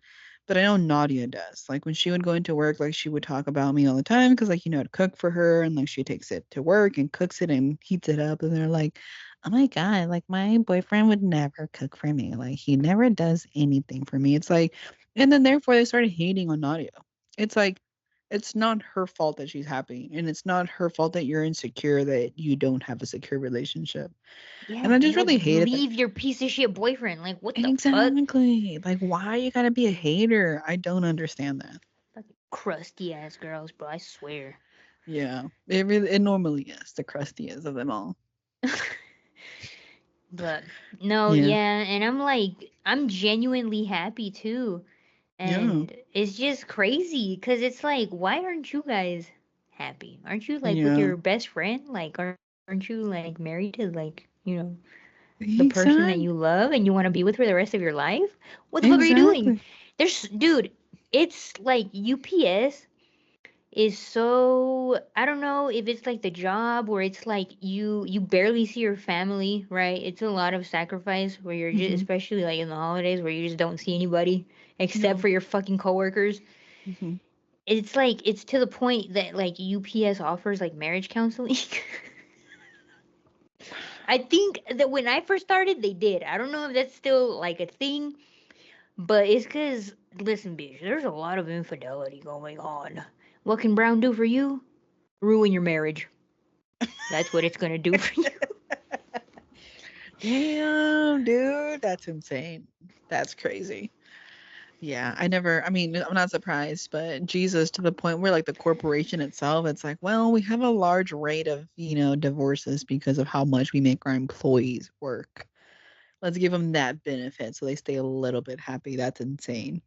But I know Nadia does. Like when she would go into work, like she would talk about me all the time because like I'd cook for her and like she takes it to work and cooks it and heats it up and they're like, "Oh my God, like my boyfriend would never cook for me. Like he never does anything for me." It's like and then therefore they started hating on Nadia. It's like it's not her fault that she's happy, and it's not her fault that you're insecure that you don't have a secure relationship. And Yeah, I just well, really hated that. leave your piece of shit boyfriend. Like, what the fuck? Exactly. Like, why you gotta be a hater? I don't understand that. Fucking crusty ass girls, bro. I swear. Yeah, it normally is the crustiest of them all. But no, Yeah, yeah, and I'm like, I'm genuinely happy too. yeah, And it's just crazy because it's like, why aren't you guys happy? Aren't you like with yeah. your best friend? Like, aren't you like married to like, the person that Exactly. you love and you want to be with for the rest of your life? What the fuck are you doing? Exactly. Dude, it's like UPS is so, I don't know if it's like the job where it's like you barely see your family, right? It's a lot of sacrifice where you're just, Hmm. especially like in the holidays where you just don't see anybody except Yeah. for your fucking coworkers. Hmm. It's like it's to the point that like UPS offers like marriage counseling. I think that when I first started they did. I don't know if that's still like a thing, but it's cuz listen, bitch, there's a lot of infidelity going on. What can Brown do for you? Ruin your marriage. That's what it's going to do for you. Damn, dude, that's insane. That's crazy. Yeah, I mean, I'm not surprised, but Jesus to the point where like the corporation itself, it's like, well, we have a large rate of, divorces because of how much we make our employees work. Let's give them that benefit so they stay a little bit happy. That's insane.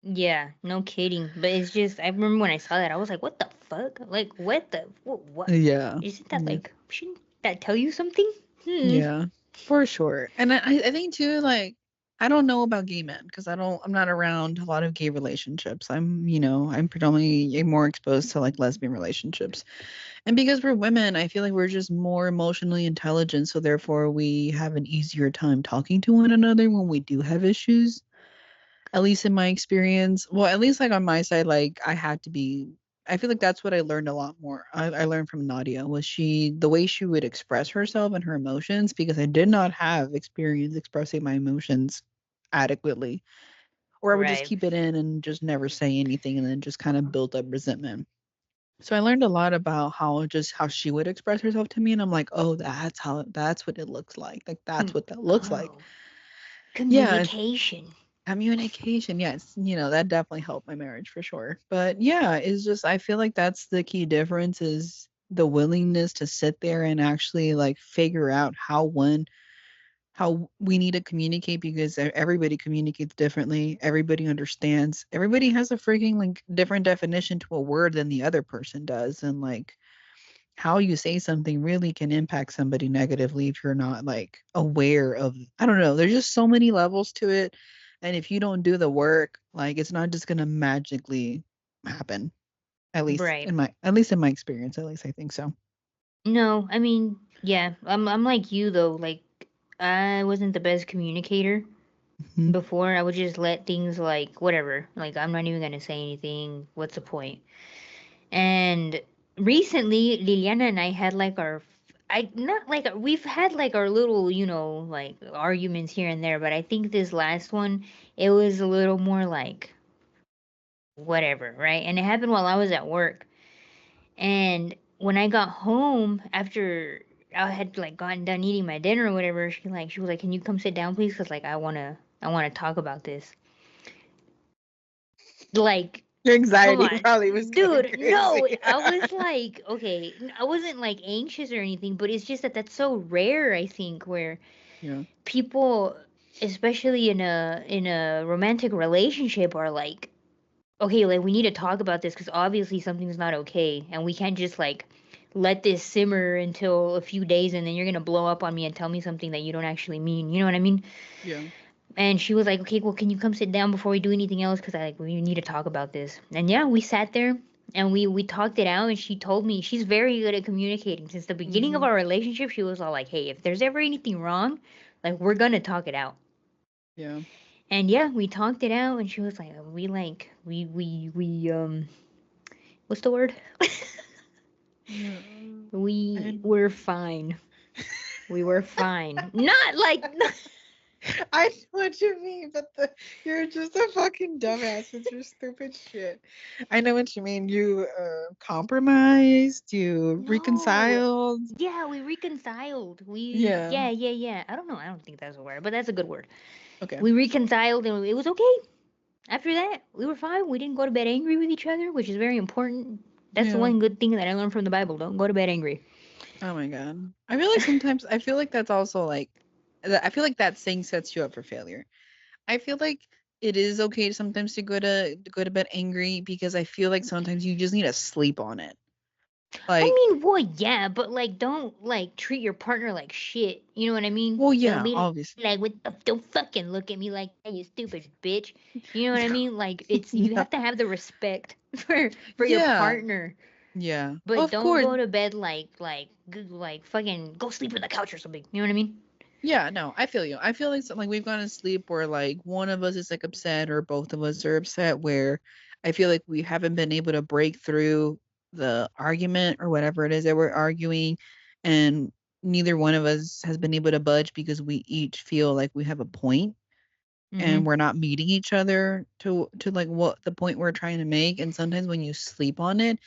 Yeah, no kidding. But it's just, I remember when I saw that, I was like, what the fuck? Like, what the, what? Yeah. Isn't that Yeah. like, shouldn't that tell you something? Hmm. Yeah, for sure. And I think too, like, I don't know about gay men because I'm not around a lot of gay relationships. I'm predominantly more exposed to like lesbian relationships. And because we're women, I feel like we're just more emotionally intelligent. So therefore we have an easier time talking to one another when we do have issues. At least in my experience. Well, at least like on my side, like I had to be. I feel like that's what I learned a lot more. I learned from Nadia was the way she would express herself and her emotions because I did not have experience expressing my emotions adequately, or I would just Right. keep it in and just never say anything and then just kind of build up resentment. So I learned a lot about how she would express herself to me, and I'm like, oh, that's what it looks like. Like Hmm. that's what that looks like. Oh, Yeah, communication. communication, yes, that definitely helped my marriage for sure. But yeah, it's just I feel like that's the key difference is the willingness to sit there and actually like figure out how we need to communicate because everybody communicates differently. Everybody understands. Everybody has a freaking like different definition to a word than the other person does and like how you say something really can impact somebody negatively if you're not like aware of I don't know, there's just so many levels to it. And if you don't do the work, like it's not just gonna magically happen. Right. At least in my experience, at least I think so. No, I mean, yeah, I'm like you though. Like, I wasn't the best communicator Hmm. before. I would just let things like whatever. Like, I'm not even gonna say anything. What's the point? And recently, Liliana and I had like our, I not like we've had like our little, like arguments here and there. But I think this last one, it was a little more like whatever, right? And it happened while I was at work. And when I got home after I had like gotten done eating my dinner or whatever, she was like, "Can you come sit down, please? Cause like I wanna talk about this." Like, Your come anxiety on, probably was going dude. No, crazy. I was like, okay, I wasn't like anxious or anything, but it's just that that's so rare. I think where Yeah. people, especially in a romantic relationship, are like, okay, like we need to talk about this because obviously something's not okay, and we can't just like let this simmer until a few days and then you're gonna blow up on me and tell me something that you don't actually mean. You know what I mean? Yeah. And she was like, okay, well, can you come sit down before we do anything else? Because I like we need to talk about this. And yeah, we sat there and we talked it out. And she told me she's very good at communicating. Since the beginning of Hmm. our relationship, she was all like, hey, if there's ever anything wrong, like we're gonna talk it out. Yeah. And yeah, we talked it out. And she was like, what's the word? Yeah. We And were fine. We were fine. Not like I know what you mean, but you're just a fucking dumbass with your stupid shit. I know what you mean. You compromised, you no. reconciled. Yeah, we reconciled. Yeah. Yeah. I don't know. I don't think that's a word, but that's a good word. Okay. We reconciled and it was okay. After that, we were fine. We didn't go to bed angry with each other, which is very important. That's the Yeah. one good thing that I learned from the Bible. Don't go to bed angry. Oh my god. I feel like that's also like I feel like that saying sets you up for failure. I feel like it is okay sometimes to go to bed angry because I feel like sometimes you just need to sleep on it. I Like, mean, well, yeah, but like, don't like treat your partner like shit. You know what I mean? well, Don't yeah, be obviously. like, don't fucking look at me like that, you stupid bitch. You know what I mean? Like, you No. have to have the respect for your Yeah. partner, Yeah. but Of don't course. go to bed like fucking go sleep on the couch or something. You know what I mean? Yeah, no, I feel you. I feel like like we've gone to sleep where like one of us is like upset or both of us are upset where I feel like we haven't been able to break through the argument or whatever it is that we're arguing and neither one of us has been able to budge because we each feel like we have a point and Mhm. we're not meeting each other to like what the point we're trying to make and sometimes when you sleep on it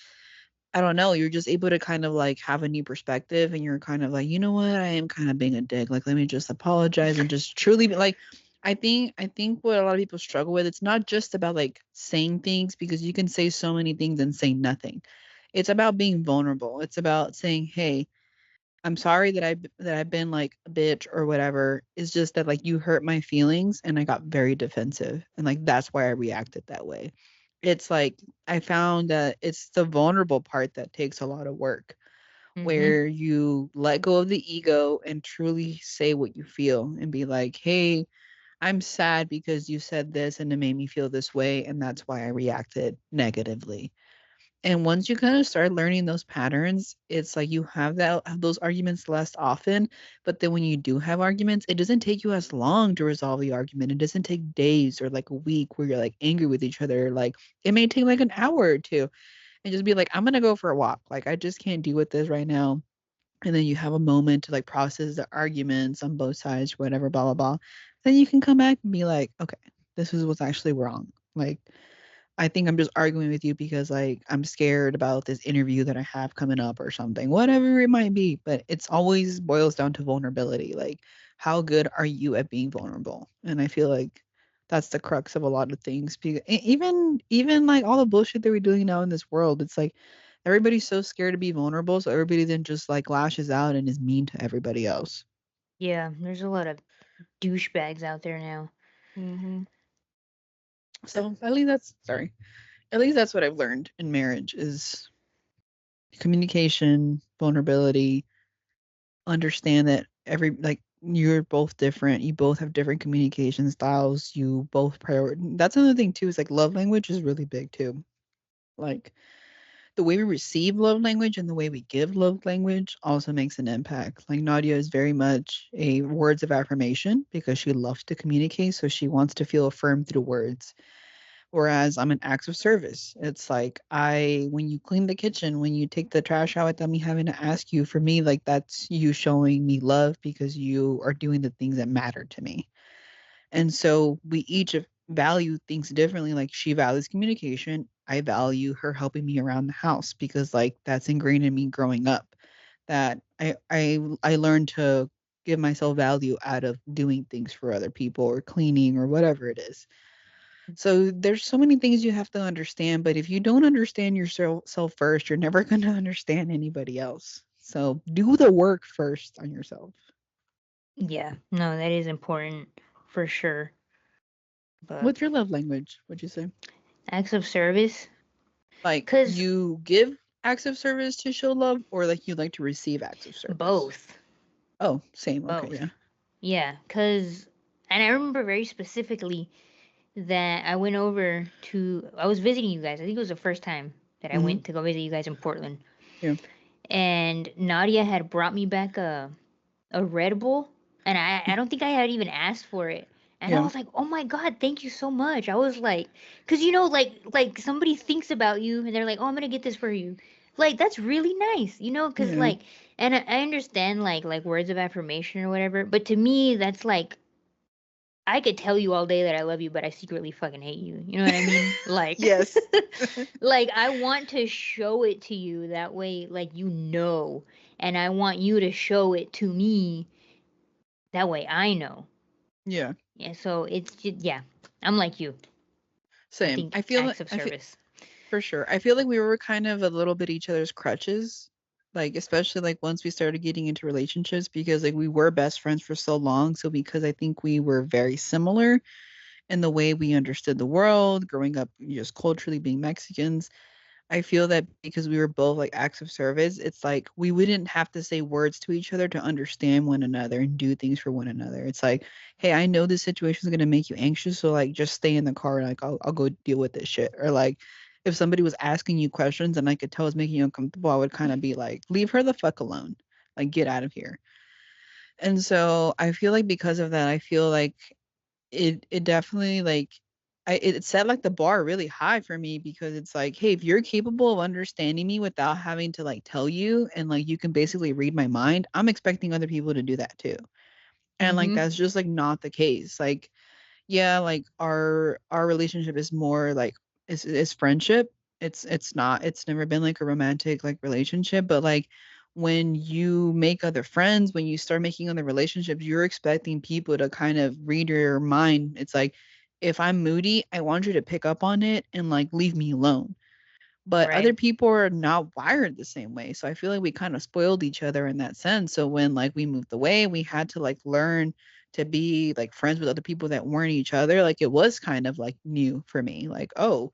I don't know, you're just able to kind of like have a new perspective and you're kind of like, you know what, I am kind of being a dick. Like, let me just apologize and just truly be like, I think what a lot of people struggle with, it's not just about like saying things because you can say so many things and say nothing. It's about being vulnerable. It's about saying, hey, I'm sorry that I've been like a bitch or whatever. It's just that like you hurt my feelings and I got very defensive and like that's why I reacted that way. It's like I found that it's the vulnerable part that takes a lot of work Mhm. where you let go of the ego and truly say what you feel and be like, "Hey, I'm sad because you said this and it made me feel this way and that's why I reacted negatively." And once you kind of start learning those patterns, it's like you have those arguments less often. But then when you do have arguments, it doesn't take you as long to resolve the argument. It doesn't take days or like a week where you're like angry with each other. Like it may take like an hour or two and just be like, I'm gonna go for a walk. Like I just can't deal with this right now. And then you have a moment to like process the arguments on both sides, whatever, blah blah blah. Then you can come back and be like, okay, this is what's actually wrong. Like I think I'm just arguing with you because like I'm scared about this interview that I have coming up or something, whatever it might be. But it's always boils down to vulnerability. Like, how good are you at being vulnerable? And I feel like that's the crux of a lot of things. Even like all the bullshit that we're doing now in this world, it's like everybody's so scared to be vulnerable, so everybody then just like lashes out and is mean to everybody else. Yeah, there's a lot of douchebags out there now. hmm So at least that's sorry. At least that's what I've learned in marriage is communication, vulnerability, understand that every like you're both different. You both have different communication styles. You both prior that's another thing too, is like love language is really big too. Like the way we receive love language and the way we give love language also makes an impact. Like Nadia is very much a words of affirmation because she loves to communicate, so she wants to feel affirmed through words. Whereas I'm an acts of service. It's like when you clean the kitchen, when you take the trash out without me having to ask you, for me, like that's you showing me love because you are doing the things that matter to me. And so we each value things differently. Like she values communication. I value her helping me around the house because like that's ingrained in me growing up. That I learned to give myself value out of doing things for other people or cleaning or whatever it is. So there's so many things you have to understand, but if you don't understand yourself first, you're never going to understand anybody else. So do the work first on yourself. Yeah, no, that is important for sure. But What's your love language? Would you say? acts of service, Like cause you give acts of service to show love, or like you like to receive acts of service? both, Oh, same. Okay, both. yeah. Yeah, cause, and I remember very specifically that I went over to, I was visiting you guys. I think it was the first time that I hmm went to go visit you guys in Portland, Yeah. and Nadia had brought me back a Red Bull, and I don't think I had even asked for it. And I Yeah. was like, "Oh my God, thank you so much." I was like, "Cause like somebody thinks about you, and they're like, oh, I'm gonna get this for you." Like that's really nice, cause Yeah. and I understand like words of affirmation or whatever, but to me that's like I could tell you all day that I love you, but I secretly fucking hate you. You know what I mean? Like, Yes. like I want to show it to you that way, like and I want you to show it to me that way I know. Yeah. Yeah, so it's just, yeah, I'm like you. I Same. think acts of I feel service. For sure. I feel like we were kind of a little bit each other's crutches, like especially like once we started getting into relationships because like we were best friends for so long. So because I think we were very similar in the way we understood the world, growing up just culturally being Mexicans, I feel that because we were both like acts of service, it's like we wouldn't have to say words to each other to understand one another and do things for one another. It's like, hey, I know this situation is gonna make you anxious, so like just stay in the car and like I'll go deal with this shit. Or like if somebody was asking you questions and I could tell it's making you uncomfortable, I would kind of be like, leave her the fuck alone. Like get out of here. And so I feel like because of that, I feel like it definitely like it set like the bar really high for me because it's like, hey, if you're capable of understanding me without having to like tell you and like you can basically read my mind, I'm expecting other people to do that too. And like Mm-hmm. that's just like not the case. Like yeah, like our relationship is more like it's friendship. It's never been like a romantic like relationship, but like when you make other friends, when you start making other relationships, you're expecting people to kind of read your mind. It's like if I'm moody, I want you to pick up on it and like leave me alone. but other Right. people are not wired the same way. So I feel like we kind of spoiled each other in that sense. So when like we moved away, we had to like learn to be like friends with other people that weren't each other. Like it was kind of like new for me. Like, oh,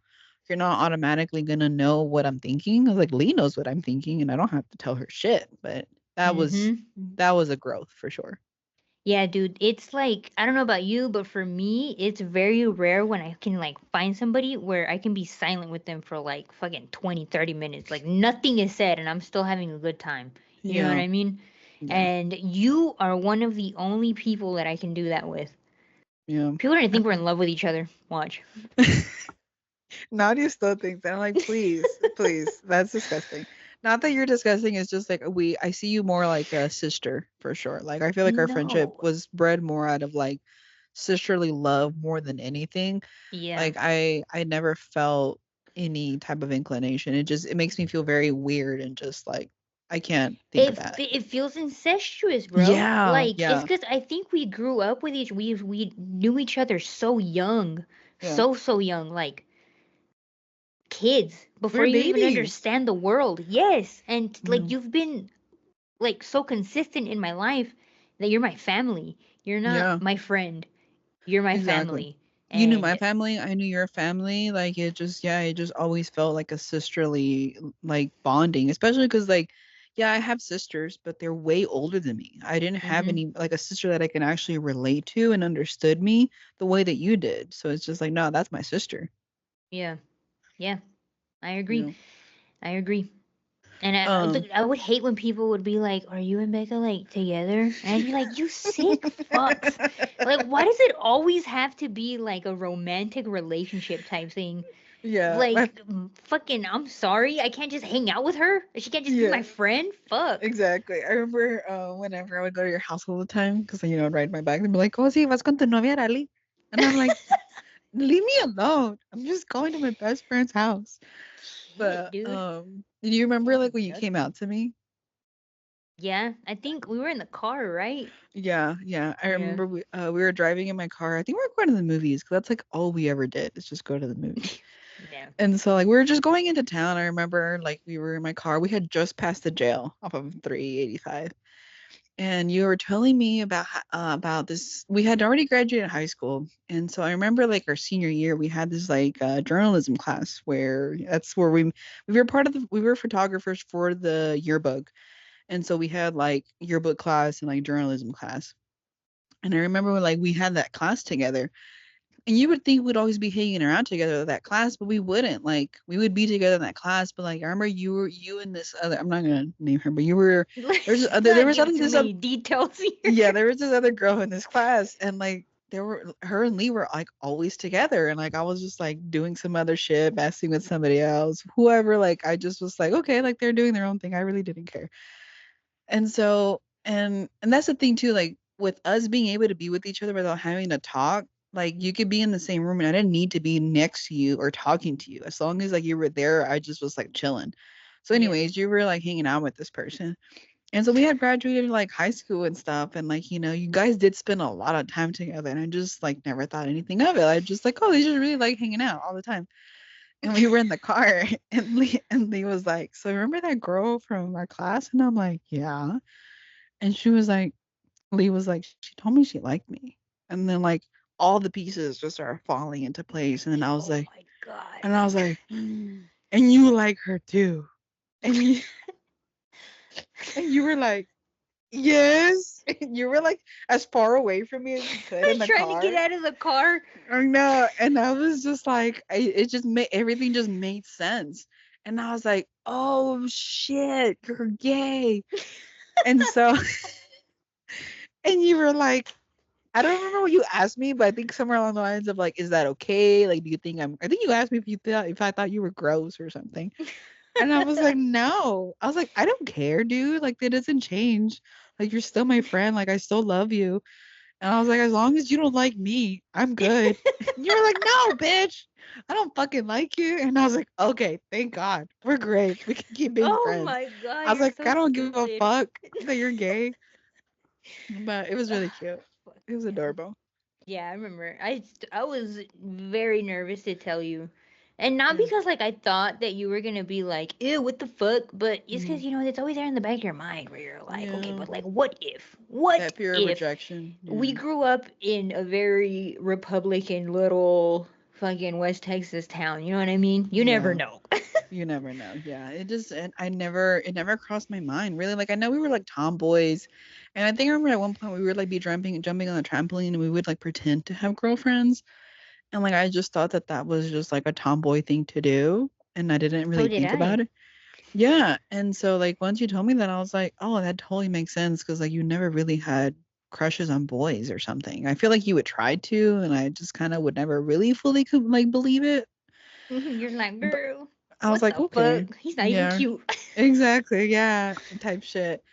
you're not automatically gonna know what I'm thinking. I was like, Lee knows what I'm thinking, and I don't have to tell her shit. But Mm-hmm. that was a growth for sure. Yeah, dude, it's like I don't know about you, but for me, it's very rare when I can like find somebody where I can be silent with them for like fucking 20, 30 minutes. Like nothing is said and I'm still having a good time. You know what Yeah, I mean? yeah, And you are one of the only people that I can do that with. yeah. People are gonna I think we're in love with each other. Watch. Nadia still thinks that. I'm like, please, please, that's disgusting. Not that you're disgusting, it's just like I see you more like a sister for sure. Like I feel like our friendship No. was bred more out of like sisterly love more than anything. Yeah. Like I never felt any type of inclination. It makes me feel very weird and just like I can't think of that. It feels incestuous, bro. Yeah, Like it's yeah, because I think we grew up with we knew each other so young, yeah. so young. Like kids We before were you even babies. understand the world. Yes, and like Yeah, you've been like so consistent in my life that you're my family. You're not yeah. my friend. You're my Exactly. family. You knew my And family, I knew your family. Like it just, yeah, it just always felt like a sisterly like bonding, especially because like, yeah, I have sisters, but they're way older than me. I didn't have hmm any like a sister that I can actually relate to and understood me the way that you did. So it's just like, no, that's my sister. yeah, yeah, I agree. You I agree. And Um, I would hate when people would be like, "Are you and Becca like together?" And I'd be like, "You sick fucks! Like, why does it always have to be like a romantic relationship type thing? yeah, Like, fucking, I'm sorry, I can't just hang out with her. She can't just be yeah, my friend. Fuck." exactly. I remember whenever I would go to your house all the time because I'd ride my bike and be like, "Oh, sí, vas con tu novia, Rally?" And I'm like, leave me alone. I'm just going to my best friend's house. Shit, But dude. do you remember like Fucking when you came disgusting. out to me? Yeah, I think we were in the car, right? Yeah, yeah. I Yeah. remember we were driving in my car. I think we were going to the movies because that's like all we ever did is just go to the movies. Yeah. And so like we were just going into town. I remember like we were in my car. We had just passed the jail off of 385. And you were telling me about this. We had already graduated high school, and so I remember like our senior year, we had this like journalism class where that's where we were part of we were photographers for the yearbook, and so we had like yearbook class and like journalism class. And I remember when, like we had that class together, and you would think we'd always be hanging around together at that class, but we wouldn't. Like we would be together in that class, but like I remember you and this other. I'm not gonna name her, but you were Let's not there was give other too this other many details here. yeah, there was this other girl in this class, and like there were her and Lee were like always together, and like I was just like doing some other shit, messing with somebody else, whoever. Like I just was like, okay, like they're doing their own thing. I really didn't care. And so and that's the thing too, like with us being able to be with each other without having to talk. Like you could be in the same room and I didn't need to be next to you or talking to you. As long as like you were there, I just was like chilling. So Yeah. anyways, you were like hanging out with this person. And so we had graduated like high school and stuff, and like you guys did spend a lot of time together, and I just like never thought anything of it. I just like, oh, they just really like hanging out all the time. And we were in the car, and Lee was like, so remember that girl from our class? And I'm like, yeah. And she was like, Lee was like, she told me she liked me, and then like all the pieces just started falling into place, and then Oh my god. I was like, and you like her too, and you were like. Yes. You were like as far away from me as you could I in was the trying to get car. out of the car. I know. And I was just like, it just made everything just made sense. And I was like, oh shit, you're gay. And so, and you were like, I don't remember what you asked me, but I think somewhere along the lines of like, is that okay? Like, do you think I think you asked me if if I thought you were gross or something. And I was like, no. I was like, I don't care, dude. Like, that doesn't change. Like, you're still my friend. Like, I still love you. And I was like, as long as you don't like me, I'm good. And you were like, no, bitch, I don't fucking like you. And I was like, okay, thank God. We're great. We can keep being Oh friends. my god, I was you're like, so I don't give a stupid. fuck that you're gay. But it was Ugh, really cute. It fucking was hell. adorable. Yeah, I remember. I was very nervous to tell you. And not Yeah. because like I thought that you were gonna be like, ew, what the fuck, but it's Mhm. because it's always there in the back of your mind where you're like, okay, Yeah. but like, what if? What That fear of if rejection. we Yeah. grew up in a very Republican little fucking West Texas town? You know what I mean? You never Yeah. know. You never know. Yeah. And it never crossed my mind really. Like I know we were like tomboys. And I think I remember at one point we would like be jumping on the trampoline and we would like pretend to have girlfriends. And like I just thought that that was just like a tomboy thing to do. And I didn't So really did think I. about it. Yeah, and so, like, once you told me that, I was like, "Oh, that totally makes sense." Because like, you never really had crushes on boys or something. I feel like you would try to, and I just kinda would never really fully like, believe it, You're like, but girl, I was what like, the "Okay, fuck? He's not even yeah, cute. exactly, yeah," type shit.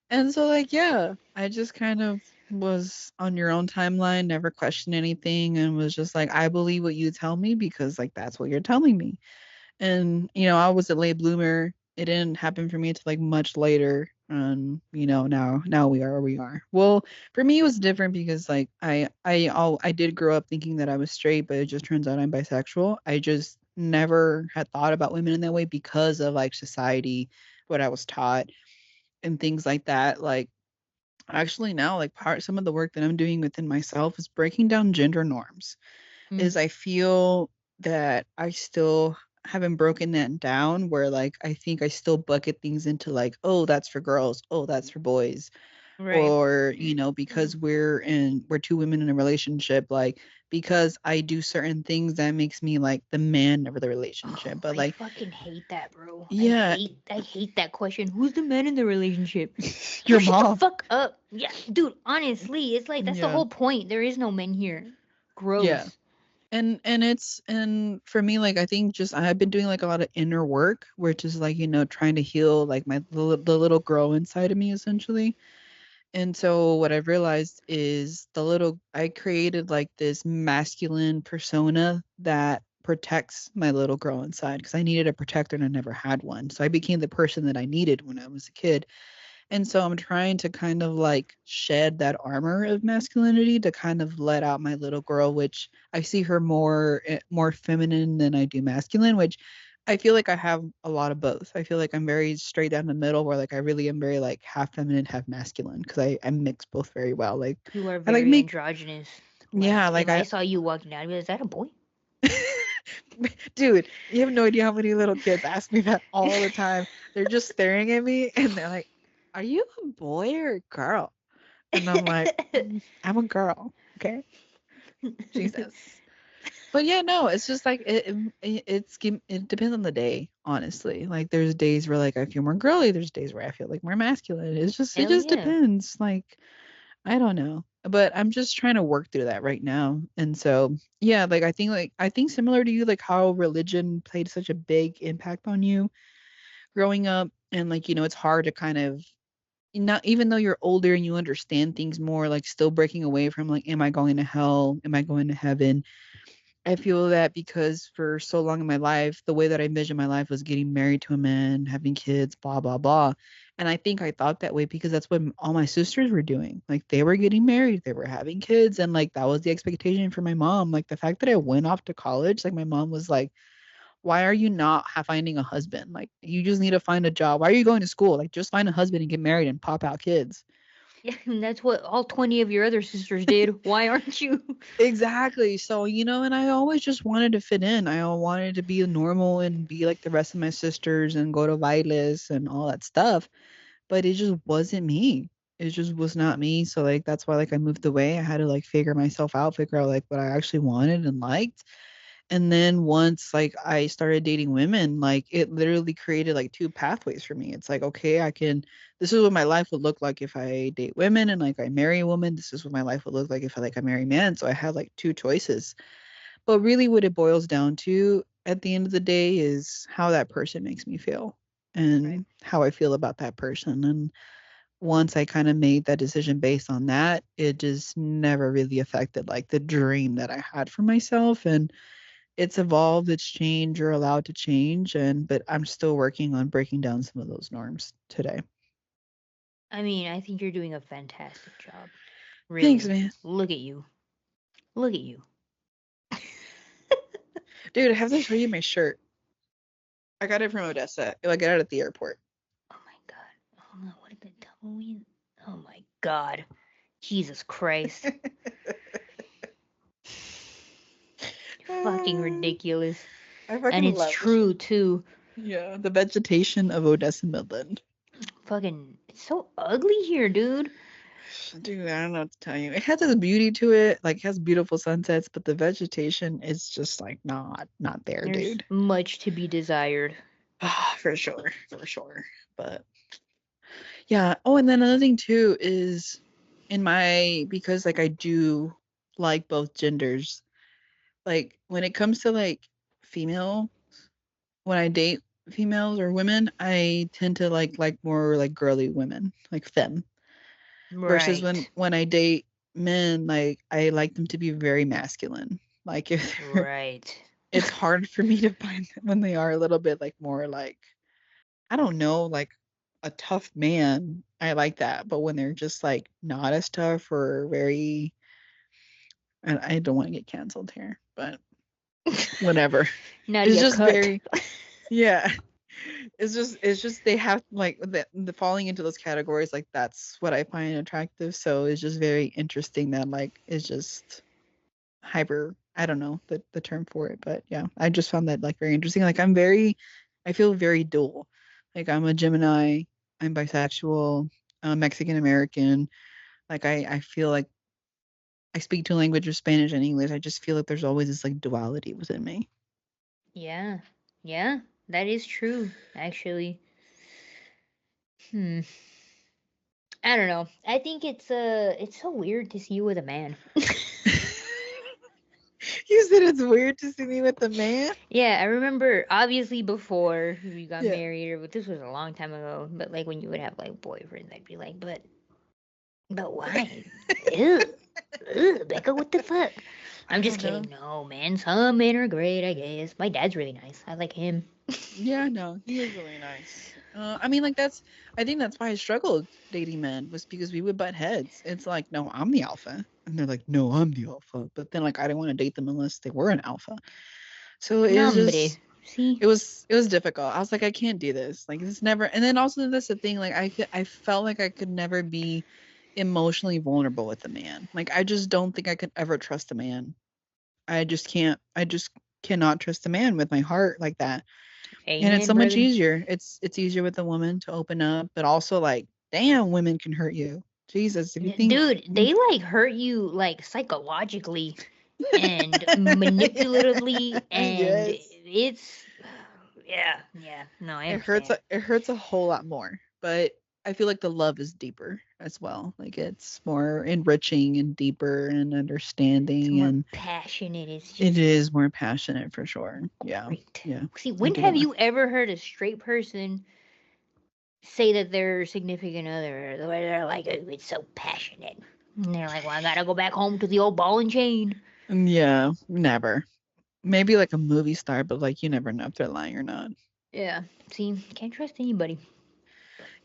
And so, like, yeah, I just kind of was on your own timeline, never questioned anything, and was just like, "I believe what you tell me because, like, that's what you're telling me." And, I was a late bloomer. It didn't happen for me until like much later. And, now we are where we are. Well, for me it was different because like I did grow up thinking that I was straight, but it just turns out I'm bisexual. I just never had thought about women in that way because of like society, what I was taught and things like that. Like actually now like some of the work that I'm doing within myself is breaking down gender norms Mm, is I feel that I still haven't broken that down where like I think I still bucket things into like, oh, that's for girls, oh, that's for boys. right. Or, because we're two women in a relationship, like because I do certain things that makes me like the man of the Oh, relationship. But I like, fucking hate that, bro. I yeah, hate I hate that question. Who's the man in the relationship? Bro, your shut the mom. fuck up. Yeah, dude, honestly, it's like that's the Yeah. whole point. There is no men here. Yeah. Gross. And for me like I think just I've been doing like a lot of inner work which is like trying to heal like the little girl inside of me essentially. And so what I've realized is I created like this masculine persona that protects my little girl inside because I needed a protector and I never had one, so I became the person that I needed when I was a kid. And so I'm trying to kind of like shed that armor of masculinity to kind of let out my little girl, which I see her more feminine than I do masculine, which I feel like I have a lot of both. I feel like I'm very straight down the middle where like I really am very like half feminine, half masculine because I mix both very well. Like You are I like very make androgynous. yeah, Like like if I I saw you walking down, I'd be like, is that a boy? dude, you have no idea how many little kids ask me that all the time. They're just staring at me and they're like, "Are you a boy or a girl?" And I'm like, I'm a girl, okay? Jesus. But yeah, no, it's just like it depends on the day, honestly. Like there's days where like I feel more girly, there's days where I feel like more masculine. It Hell just yeah. depends. Like I don't know. But I'm just trying to work through that right now. And so, yeah, I think similar to you like how religion played such a big impact on you growing up and like it's hard to kind of not even though you're older and you understand things more, like still breaking away from like, am I going to hell? Am I going to heaven? I feel that because for so long in my life, the way that I envisioned my life was getting married to a man, having kids, blah, blah, blah. And I think I thought that way because that's what all my sisters were doing. Like they were getting married, they were having kids, and like that was the expectation for my mom. Like the fact that I went off to college, like my mom was like, why are you not finding a husband? Like you just need to find a job. Why are you going to school? Like just find a husband and get married and pop out kids. Yeah, and that's what all 20 of your other sisters did. Why aren't you? Exactly. So, and I always just wanted to fit in. I wanted to be normal and be like the rest of my sisters and go to bailes and all that stuff. But it just wasn't me. It just was not me. So like that's why like I moved away. I had to like figure myself out, figure out like what I actually wanted and liked. And then once like I started dating women, like it literally created like two pathways for me. It's like, okay, this is what my life would look like if I date women and like I marry a woman. This is what my life would look like if I marry men. So I had like two choices. But really what it boils down to at the end of the day is how that person makes me feel Right. and how I feel about that person. And once I kind of made that decision based on that, it just never really affected like the dream that I had for myself. And it's evolved, it's changed or allowed to change, and but I'm still working on breaking down some of those norms today. I mean, I think you're doing a fantastic job. Thanks, Really. man. Look at you. Look at you. Dude, I have to show you my shirt. I got it from Odessa. I got it at the airport. Oh my god. Hold on, what did the tumbleweed? Oh my god. Jesus Christ. Fucking Ah, ridiculous. I And fucking it's love the shirt. true too. Yeah, the vegetation of Odessa, Midland. Fucking, it's so ugly here, dude. Dude, I don't know what to tell you. It has a beauty to it, like it has beautiful sunsets, but the vegetation is just like not there, There's dude. much to be desired. Ah, for sure, for sure. But yeah. Oh, and then another thing too is in my because like I do like both genders. Like when it comes to like female, when I date females or women, I tend to like more like girly women, like femme. Versus when Right. I date men, like I like them to be very masculine. Like if they're, Right. it's hard for me to find them when they are a little bit like more like I don't know, like a tough man. I like that, but when they're just like not as tough or very, I don't want to get canceled here, but whatever. It's Nadia just cut. very, yeah. It's just they have like the falling into those categories like that's what I find attractive. So it's just very interesting that like it's just hyper. I don't know the term for it, but yeah, I just found that like very interesting. Like I feel very dual. Like I'm a Gemini, I'm bisexual, Mexican American. Like I feel like I speak two languages, Spanish and English. I just feel like there's always this like duality within me. Yeah. Yeah. That is true, actually. Hmm. I don't know. I think it's so weird to see you with a man. You said it's weird to see me with a man. Yeah, I remember obviously before we got Yeah. married, or but this was a long time ago. But like when you would have like boyfriends, I'd be like, but why? Ew, Becca, what the fuck? I I'm just don't kidding. know. No, man, some men are great, I guess. My dad's really nice. I like him. Yeah, no, he is really nice. I mean, like I think that's why I struggled dating men was because we would butt heads. It's like, no, I'm the alpha, and they're like, no, I'm the alpha. But then like I didn't want to date them unless they were an alpha. So it was Nombre. just, See? it was difficult. I was like, I can't do this. Like this never. And then also that's the thing. Like I felt like I could never be emotionally vulnerable with a man. Like I just don't think I could ever trust a man. I just can't. I just cannot trust a man with my heart like that. And it's Amen, so much brother. easier. It's easier with a woman to open up, but also like, damn, women can hurt you. Jesus, if you think Dude, they like hurt you like psychologically and manipulatively, and yes, it's yeah, yeah. No, I it hurts understand. it hurts a whole lot more. But I feel like the love is deeper as well. Like it's more enriching and deeper and It's understanding more and passionate. It's it just is more passionate for sure. Yeah. great. Yeah. See, I when do have love. you ever heard a straight person say that their significant other, the way they're like, "Oh, it's so passionate," and they're like, "Well, I gotta go back home to the old ball and chain." Yeah, never. Maybe like a movie star, but like you never know if they're lying or not. Yeah. See, can't trust anybody.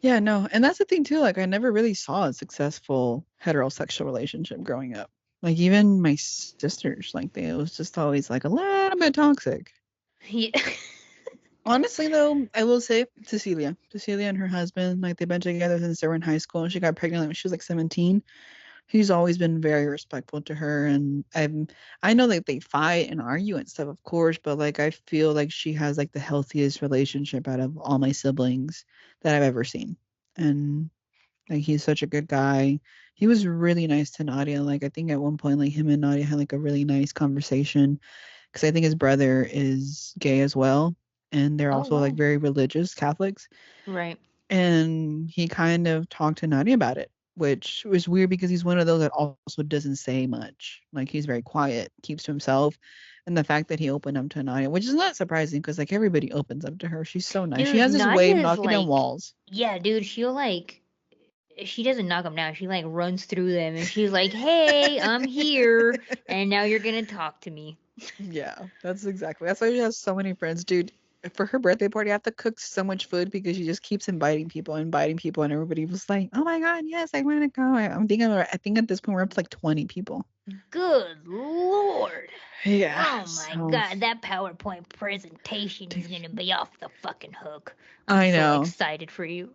Yeah, no, and that's the thing too. Like, I never really saw a successful heterosexual relationship growing up. Like, even my sisters, like, they it was just always like a little bit toxic. Yeah. Honestly, though, I will say Cecilia and her husband, like, they've been together since they were in high school, and she got pregnant when she was like 17. He's always been very respectful to her, and I know like they fight and argue and stuff, of course, but like I feel like she has like the healthiest relationship out of all my siblings that I've ever seen. And like he's such a good guy. He was really nice to Nadia. Like I think at one point, like him and Nadia had like a really nice conversation because I think his brother is gay as well, and they're Oh also like wow. very religious Catholics. Right. And he kind of talked to Nadia about it, which was weird because he's one of those that also doesn't say much. Like he's very quiet, keeps to himself. And the fact that he opened up to Nadia, which is not surprising because like everybody opens up to her. She's so nice. She Dude, has this way Nadia of is knocking down like, walls. yeah, dude, she'll like, she doesn't knock them down. She like runs through them and she's like, "Hey, I'm here, and now you're gonna talk to me." Yeah, that's why she has so many friends, dude. For her birthday party, I have to cook so much food because she just keeps inviting people, and everybody was like, "Oh my god, yes, I want to go." I think at this point we're up to like 20 people. Good Lord. Yeah. Oh my So God, that PowerPoint presentation is gonna be off the fucking hook. I'm I so know. excited for you.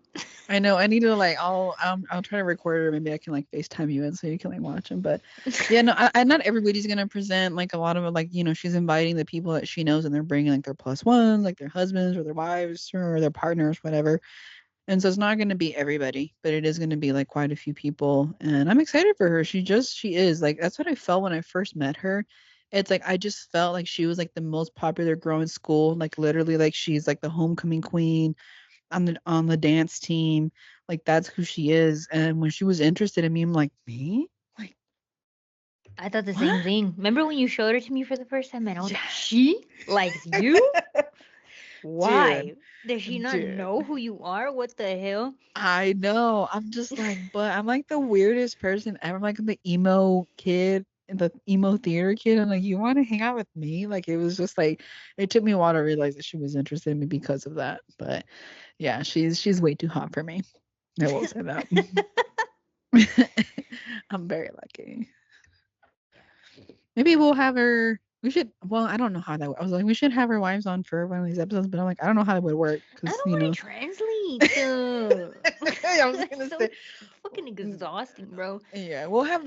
I know. I need to like. I'll try to record it. Or maybe I can like FaceTime you in so you can like watch them. But yeah, no. Not everybody's gonna present. Like a lot of it, like she's inviting the people that she knows, and they're bringing like their plus ones, like their husbands or their wives or their partners, whatever. And so it's not gonna be everybody, but it is gonna be like quite a few people. And I'm excited for her. She is like that's what I felt when I first met her. It's like I just felt like she was like the most popular girl in school. Like literally, like she's like the homecoming queen on the dance team. Like that's who she is. And when she was interested in me, I'm like, me? Like, I thought the what? same thing. Remember when you showed her to me for the first time and I was like, Yes. she likes you? Dude, Why? Does she not dude. know who you are? What the hell? I know. I'm just like, but I'm like the weirdest person ever. I'm like the emo kid, the emo theater kid. I'm like, you want to hang out with me? Like it was just like it took me a while to realize that she was interested in me because of that. But yeah, she's way too hot for me. I will say that. I'm very lucky. Maybe we'll have her. We should. Well, I don't know how that. I was like, we should have our wives on for one of these episodes, but I'm like, I don't know how that would work I because don't want to translate. I was It's gonna so say, fucking mm, exhausting, bro. yeah, we'll have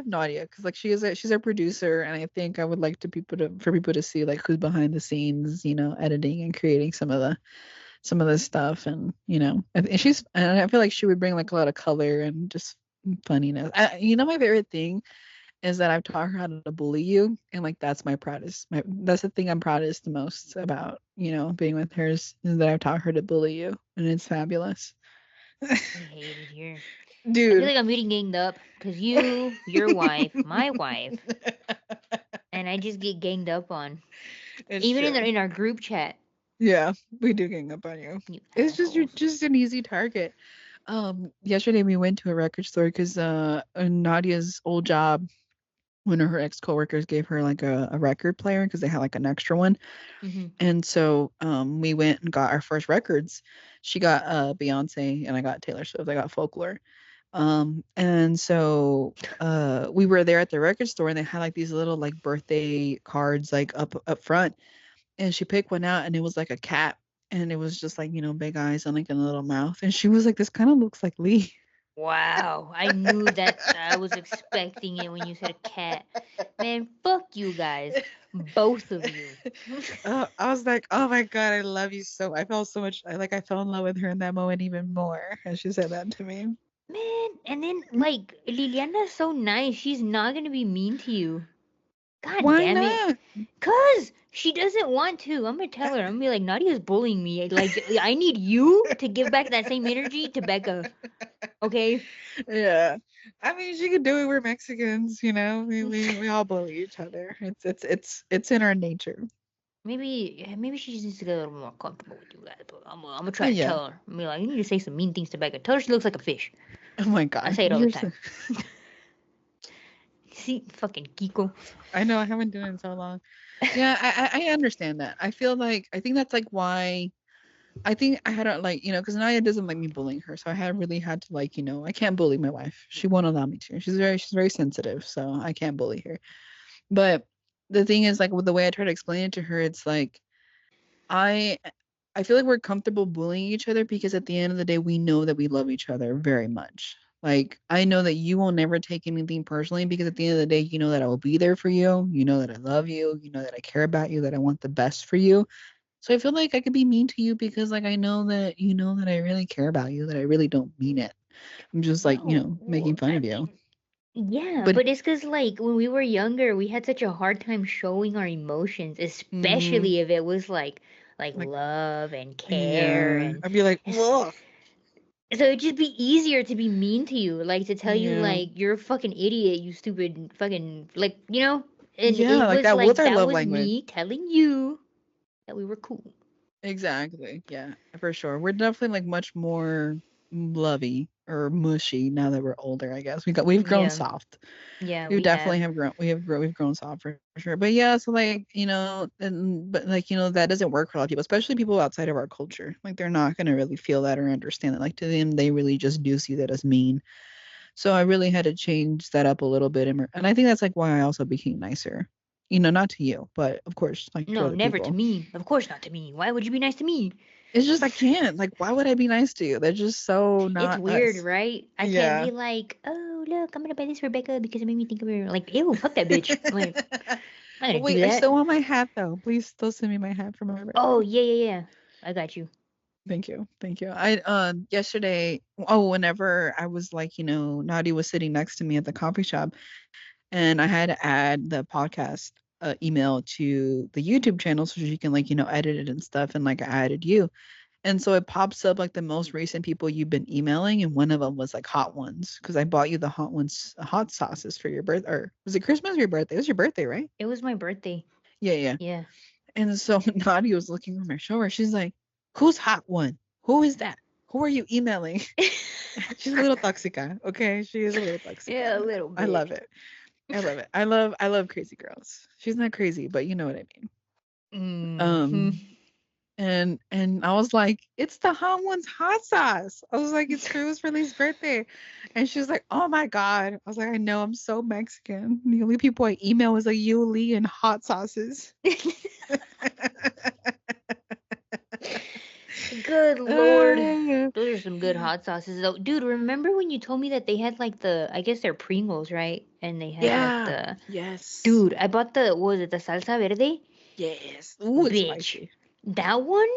Nadia because like she's our producer, and I think I would like to for people to see like who's behind the scenes, editing and creating some of this stuff, and and I feel like she would bring like a lot of color and just funniness. My favorite thing is that I've taught her how to bully you, and like that's the thing I'm proudest the most about being with her is that I've taught her to bully you, and it's fabulous. I hate it here. I feel Dude. like I'm getting ganged up because you, your wife, my wife, and I just get ganged up on. It's Even in true. our group chat. Yeah, we do gang up on you. You It's just you're assholes. just an easy target. Yesterday we went to a record store because Nadia's old job, one of her ex coworkers gave her like a record player because they had like an extra one. Hmm. And so we went and got our first records. She got Beyonce and I got Taylor Swift. I got Folklore. And so we were there at the record store and they had like these little like birthday cards like up front. And she picked one out and it was like a cat. And it was just like, big eyes and like a little mouth. And she was like, this kind of looks like Lee. Wow. I knew that. I was expecting it when you said a cat. Man, fuck you guys. Both of you. I was like, oh my God, I love you so. I felt so much. I fell in love with her in that moment even more as she said that to me. Man, and then, like, Liliana's so nice. She's not gonna be mean to you. God Why damn it. not? Cause she doesn't want to. I'm gonna tell her. I'm gonna be like, Nadia's bullying me. Like, I need you to give back that same energy to Becca. Okay? Yeah. I mean, she could do it. We're Mexicans, we all bully each other. It's in our nature. Maybe she just needs to get a little more comfortable with you guys. But I'm gonna Oh try to yeah. tell her. I mean, like, you need to say some mean things to Becca. Tell her she looks like a fish. Oh my I God. say it all the You're time. so See, fucking Kiko. I know I haven't done it in so long. Yeah, I understand that. I think that's like why I think I had to like, because Naya doesn't like me bullying her. So I had really had to like, I can't bully my wife. She won't allow me to. She's very sensitive, so I can't bully her. But the thing is like with the way I try to explain it to her, it's like I I feel like we're comfortable bullying each other because at the end of the day we know that we love each other very much. Like I know that you will never take anything personally because at the end of the day you know that I will be there for you. You know that I love you. You know that I care about you, that I want the best for you. So I feel like I could be mean to you because like I know that you know that I really care about you, that I really don't mean it. I'm just like, No, making fun I of you. mean, yeah, But but it's because, like, when we were younger, we had such a hard time showing our emotions, mm, especially if it was like like love and care, yeah, and I'd be like, it's, ugh. so it'd just be easier to be mean to you, like to tell you Yeah. like you're a fucking idiot, you stupid fucking like and Yeah, it like was that was like our that love was language. me telling you that we were cool. Exactly. Yeah, for sure. We're definitely like much more lovey or mushy now that we're older, I guess. We've grown Yeah, soft. yeah, We we definitely have. have grown we've grown soft for sure. But yeah, so like, but like, that doesn't work for a lot of people, especially people outside of our culture. Like they're not gonna really feel that or understand it. Like to them, they really just do see that as mean. So I really had to change that up a little bit, and I think that's like why I also became nicer. Not to you, but of course, like to No, other never to people. me. Of course not to me. Why would you be nice to me? It's just I can't. Like, why would I be nice to you? They're just so It's not weird, us. right? I can't Yeah. be like, oh look, I'm gonna buy this for Becca because it made me think of her. Like, ew, fuck that bitch. Like, I'm not Oh gonna do wait, I that. still want my hat though. Please still send me my hat for my Oh birthday. yeah, yeah, yeah. I got you. Thank you. Thank you. I yesterday, whenever I was like, Nadia was sitting next to me at the coffee shop and I had to add the podcast email to the YouTube channel so she can like, edit it and stuff and like I added you. And so it pops up like the most recent people you've been emailing and one of them was like hot ones because I bought you the hot ones hot sauces for your birth or was it Christmas or your birthday? It was your birthday, right? It was my birthday. Yeah, yeah. Yeah. And so Nadia was looking over my shoulder. She's like, "Who's hot one? Who is that? Who are you emailing?" She's a little toxica, okay? She is a little Yeah, a toxica. little I bit. love it. I love it. I love crazy girls. She's not crazy, but you know what I mean. Hmm. Um and I was like, "It's the hot one's hot sauce." I was like, "It was for Lee's birthday." And she was like, "Oh my God." I was like, "I know, I'm so Mexican. The only people I email is like you, Lee, and hot sauces." Good lord. Uh, Those are some good hot sauces though. Dude, remember when you told me that they had like I guess they're Pringles, right? And they had like yeah. the Yes. dude, I bought what was it, the salsa verde? Yes. Ooh, it's Bitch. spicy. That one,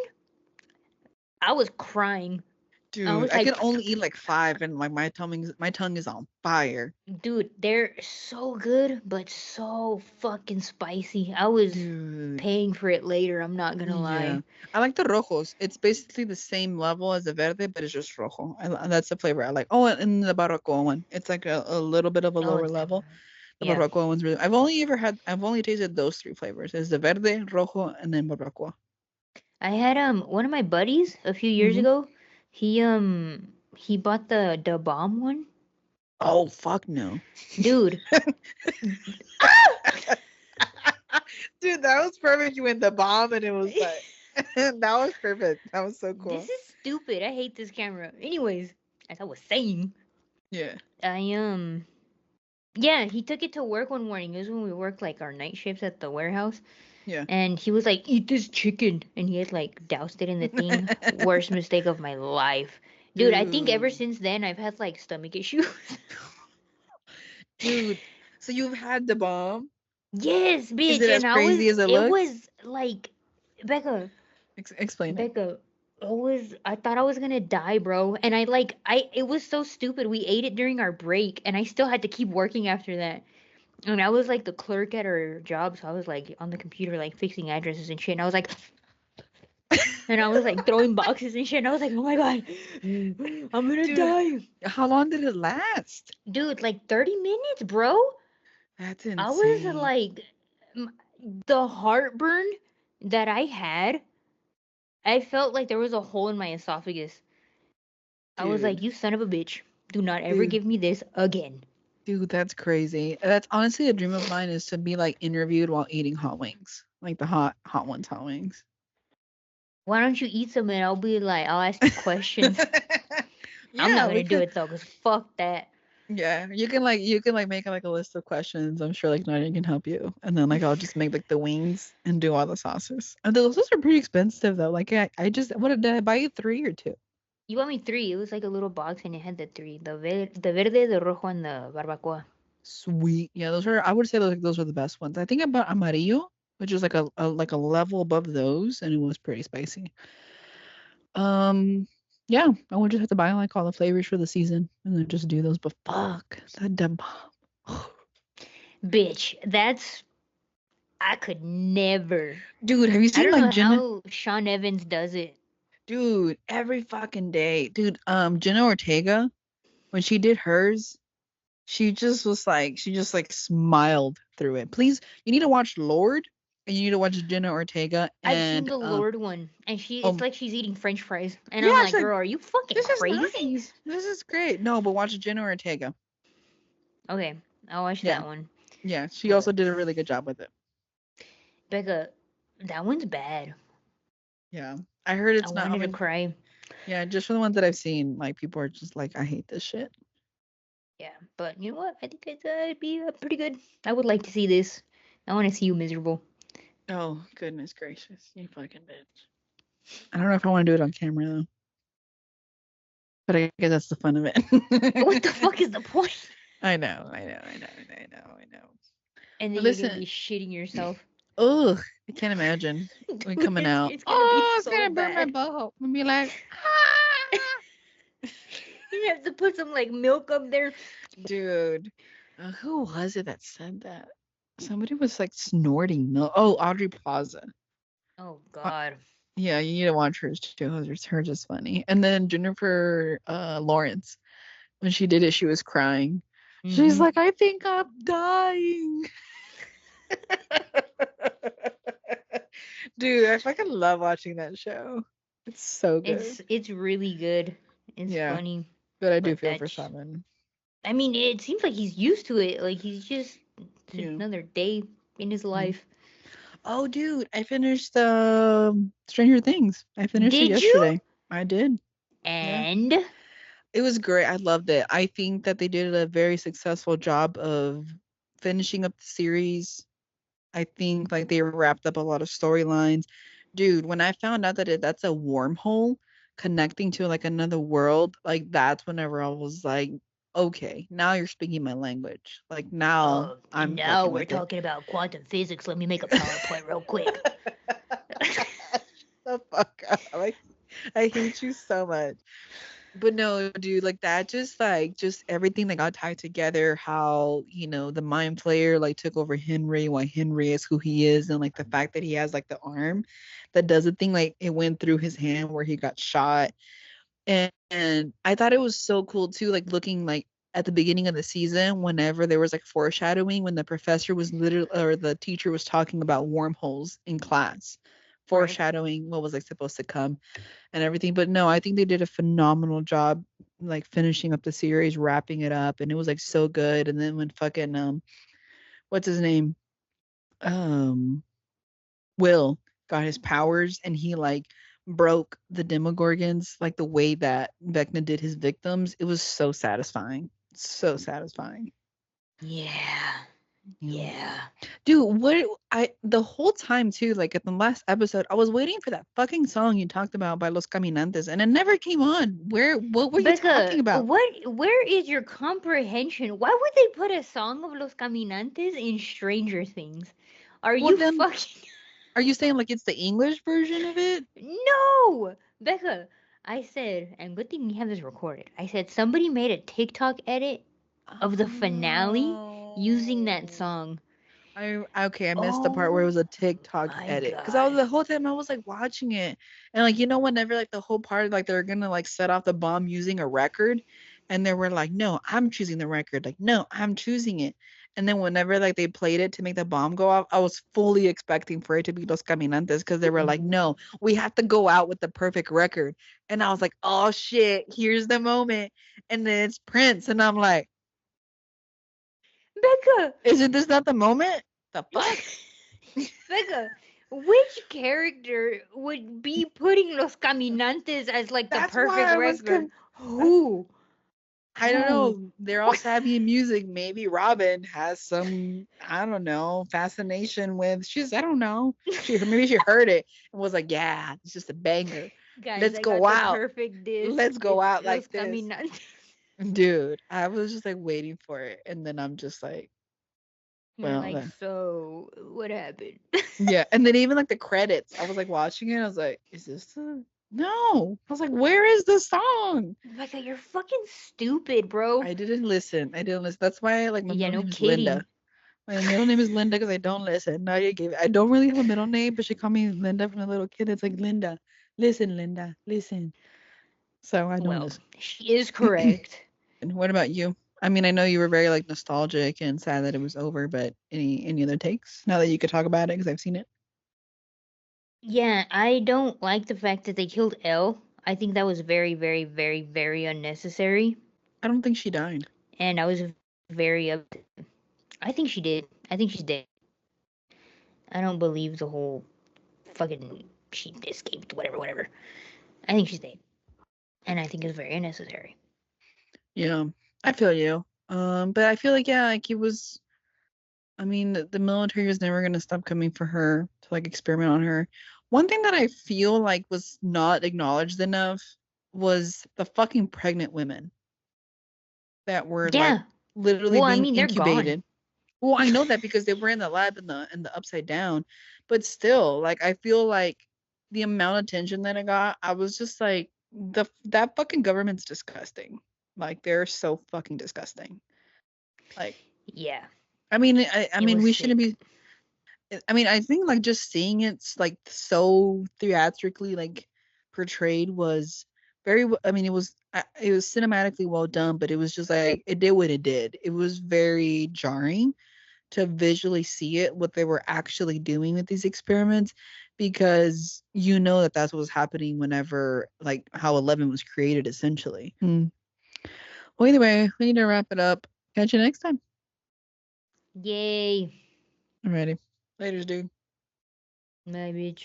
I was crying. I Dude, was I like, can only eat like five and like my tongue is on fire. dude, they're so good, but so fucking spicy. I was Dude. paying for it later, I'm not gonna Yeah. lie. I like the rojos. It's basically the same level as the verde, but it's just rojo. That's the flavor I like. Oh, and the barbacoa one. It's like a little bit of a Oh, lower level. The yeah. barbacoa one's really. I've only tasted those three flavors. It's the verde, rojo, and then barbacoa. I had one of my buddies a few years Hmm. ago. He bought the bomb one. Oh fuck no. Dude. Ah! Dude, that was perfect. You went the bomb, and it was like that was perfect. That was so This cool. is stupid. I hate this camera. Anyways, as I was saying, Yeah, I yeah, he took it to work one morning. It was when we worked like our night shifts at the warehouse. yeah. And he was like, "Eat this chicken," and he had like doused it in the thing. Worst mistake of my life, dude. I think ever Dude, since then I've had like stomach issues. dude. So you've had the bomb? Yes, Is bitch. it as And crazy as it it looks? was like, Becca, Explain it. Becca, I thought I was gonna die, bro. And it was so stupid. We ate it during our break, and I still had to keep working after that. And I was like the clerk at our job, so I was like on the computer, like fixing addresses and shit. And I was like, and I was like throwing boxes and shit. And I was like, oh my god, I'm gonna Dude, die, how long did it last? dude. Like 30 minutes, bro. That's I was insane. like, m- the heartburn that I had. I felt like there was a hole in my esophagus. I was like, Dude, you son of a bitch. Do not ever dude, give me this again. dude, that's crazy. That's honestly a dream of mine is to be like interviewed while eating hot wings. Like the hot ones hot wings. Why don't you eat some and I'll be like, I'll ask you questions. I'm not Yeah, we gonna do could. it though, cause fuck that. Yeah, you can like make like a list of questions. I'm sure like Nadia can help you, and then like I'll just make like the wings and do all the sauces. And those are pretty expensive though. Like I just what did I buy you three or two? You bought me three. It was like a little box and it had the three. The verde, the rojo, and the barbacoa. Sweet. Yeah, those are I would say those are the best ones. I think I bought amarillo, which is like a level above those, and it was pretty spicy. Um, yeah, I would just have to buy like all the flavors for the season and then just do those. But fuck, that dumb. Bitch, I could never. Dude, have you I seen don't like know Jenna? how Sean Evans does it. Dude, every fucking day. Dude, Jenna Ortega, when she did hers, she just like smiled through it. Please, you need to watch Lord and you need to watch Jenna Ortega I've seen and the Lord one, and it's um like she's eating French fries, and I'm yeah, like, she's like, girl, are you fucking this is crazy? nice. This is great. No, but watch Jenna Ortega. Okay, I'll watch Yeah. that one. Yeah. She But also did a really good job with it. Becca, that one's bad. Yeah. I heard I it's not I wanted to mean, cry. yeah, just for the ones that I've seen, like people are just like, I hate this shit. Yeah, but you know what? I think it'd be pretty good. I would like to see this. I want to see you miserable. Oh, goodness gracious. You fucking bitch. I don't know if I want to do it on camera though, but I guess that's the fun of What the it. fuck is the point? I know. And But then you're gonna listen, be shitting yourself. ugh, I can't imagine when Dude, coming out. it's gonna be Oh, it's so gonna burn my bad. butthole. And be like, ah, You have to put some like milk up there. dude. Who was it that said that? Somebody was like snorting milk. Oh, Audrey Plaza. Oh Uh, God. yeah, you need to watch hers too. Hers just funny. And then Jennifer Lawrence, when she did it, she was crying. She's Mm-hmm. like, I think I'm dying. Dude, I fucking love watching that show. It's so good. It's really good. It's Yeah, funny, but I do but feel for that's. Simon. I mean, it seems like he's used to it. Like he's just it's Yeah. another day in his Mhm. life. Oh, dude, I finished Stranger Things. I finished it Did you? yesterday. I did. Yeah. And It was great. I loved it. I think that they did a very successful job of finishing up the series. I think like they wrapped up a lot of storylines. Dude, when I found out that that's a wormhole connecting to like another world, like that's whenever I was like, okay, now you're speaking my language. Like now and I'm now fucking we're with it. talking about quantum physics. Let me make a PowerPoint real quick. The fuck up. I hate you so much. But no, dude, like that just everything that got tied together, how, the mind player like took over Henry, why Henry is who he is, and like the fact that he has like the arm that does the thing, like it went through his hand where he got shot. And I thought it was so cool too, like looking like at the beginning of the season, whenever there was like foreshadowing when the professor was literally or the teacher was talking about wormholes in class, Right. foreshadowing what was like supposed to come and everything. But no, I think they did a phenomenal job like finishing up the series, wrapping it up, and it was like so good. And then when fucking what's his name? Um Will got his powers and he like broke the Demogorgons like the way that Vecna did his victims. It was so satisfying. So satisfying. Yeah. Yeah. Yeah. Dude, what I the whole time too, like at the last episode, I was waiting for that fucking song you talked about by Los Caminantes and it never came on. What were you talking Becca, about? where is your comprehension? Why would they put a song of Los Caminantes in Stranger Things? Are Well you then, fucking are you saying like it's the English version of it? No! Becca, I said, and good thing you have this recorded. I said somebody made a TikTok edit of the finale using that Oh. song. I missed the part where it Oh was a TikTok my edit because I was god. the whole time I was like watching it and like whenever like the whole part like they're gonna like set off the bomb using a record and they were like no I'm choosing the record like no I'm choosing it and then whenever like they played it to make the bomb go off I was fully expecting for it to be Los Caminantes because they were like no we have to go out with the perfect record and I was like oh shit here's the moment and then it's Prince and I'm like Becca! isn't this not the moment the fuck. Becca, which character would be putting Los Caminantes as like the That's perfect why I was record? that's Who? I don't Who? know. They're all savvy in music. Maybe Robin has some, I don't know, fascination with I don't know. Maybe she heard it and was like, yeah, it's just a banger. Guys, Let's I go got the out. perfect disc. Let's go It's out Los like this. Caminantes. Dude, I was just like waiting for it. And then I'm just like, You're well, like, so what happened? yeah. And then even like the credits, I was like watching it. I was like, is this the, no. I was like, where is the song? Becca, you're fucking stupid, bro. I didn't listen. I didn't listen. That's why like my Yeah, middle no name is kidding. Linda. My middle name is Linda because I don't listen. Now you gave I don't really have a middle name, but she called me Linda from a little kid. It's like Linda. Listen, Linda. Listen. So I don't Well, listen. she is correct. And what about you? I mean, I know you were very like nostalgic and sad that it was over, but any other takes now that you could talk about it because I've seen it? Yeah, I don't like the fact that they killed Elle. I think that was very, very, very, very unnecessary. I don't think she died. And I was very upset. I think she did. I think she's dead. I don't believe the whole fucking she escaped, whatever, whatever. I think she's dead. And I think it's very unnecessary. Yeah, I feel you. But I feel like yeah, like it was. I mean, the military was never gonna stop coming for her to like experiment on her. One thing that I feel like was not acknowledged enough was the fucking pregnant women that were like Yeah. literally Well, I being mean, they're gone. incubated. Well, I know that because they were in the lab in the upside down, but still, like I feel like the amount of attention that I got, I was just like the that fucking government's disgusting. Like they're so fucking disgusting. Like Yeah. I It mean was we shouldn't sick. be I mean I think like just seeing it's like so theatrically like portrayed was I mean it was cinematically well done, but it was just like it did what it did. It was very jarring to visually see it, what they were actually doing with these experiments, because you know that that's what was happening whenever, like, how 11 was created, essentially. Well, anyway, we need to wrap it up. Catch you next time. Yay. Alrighty. Later, dude. My bitch.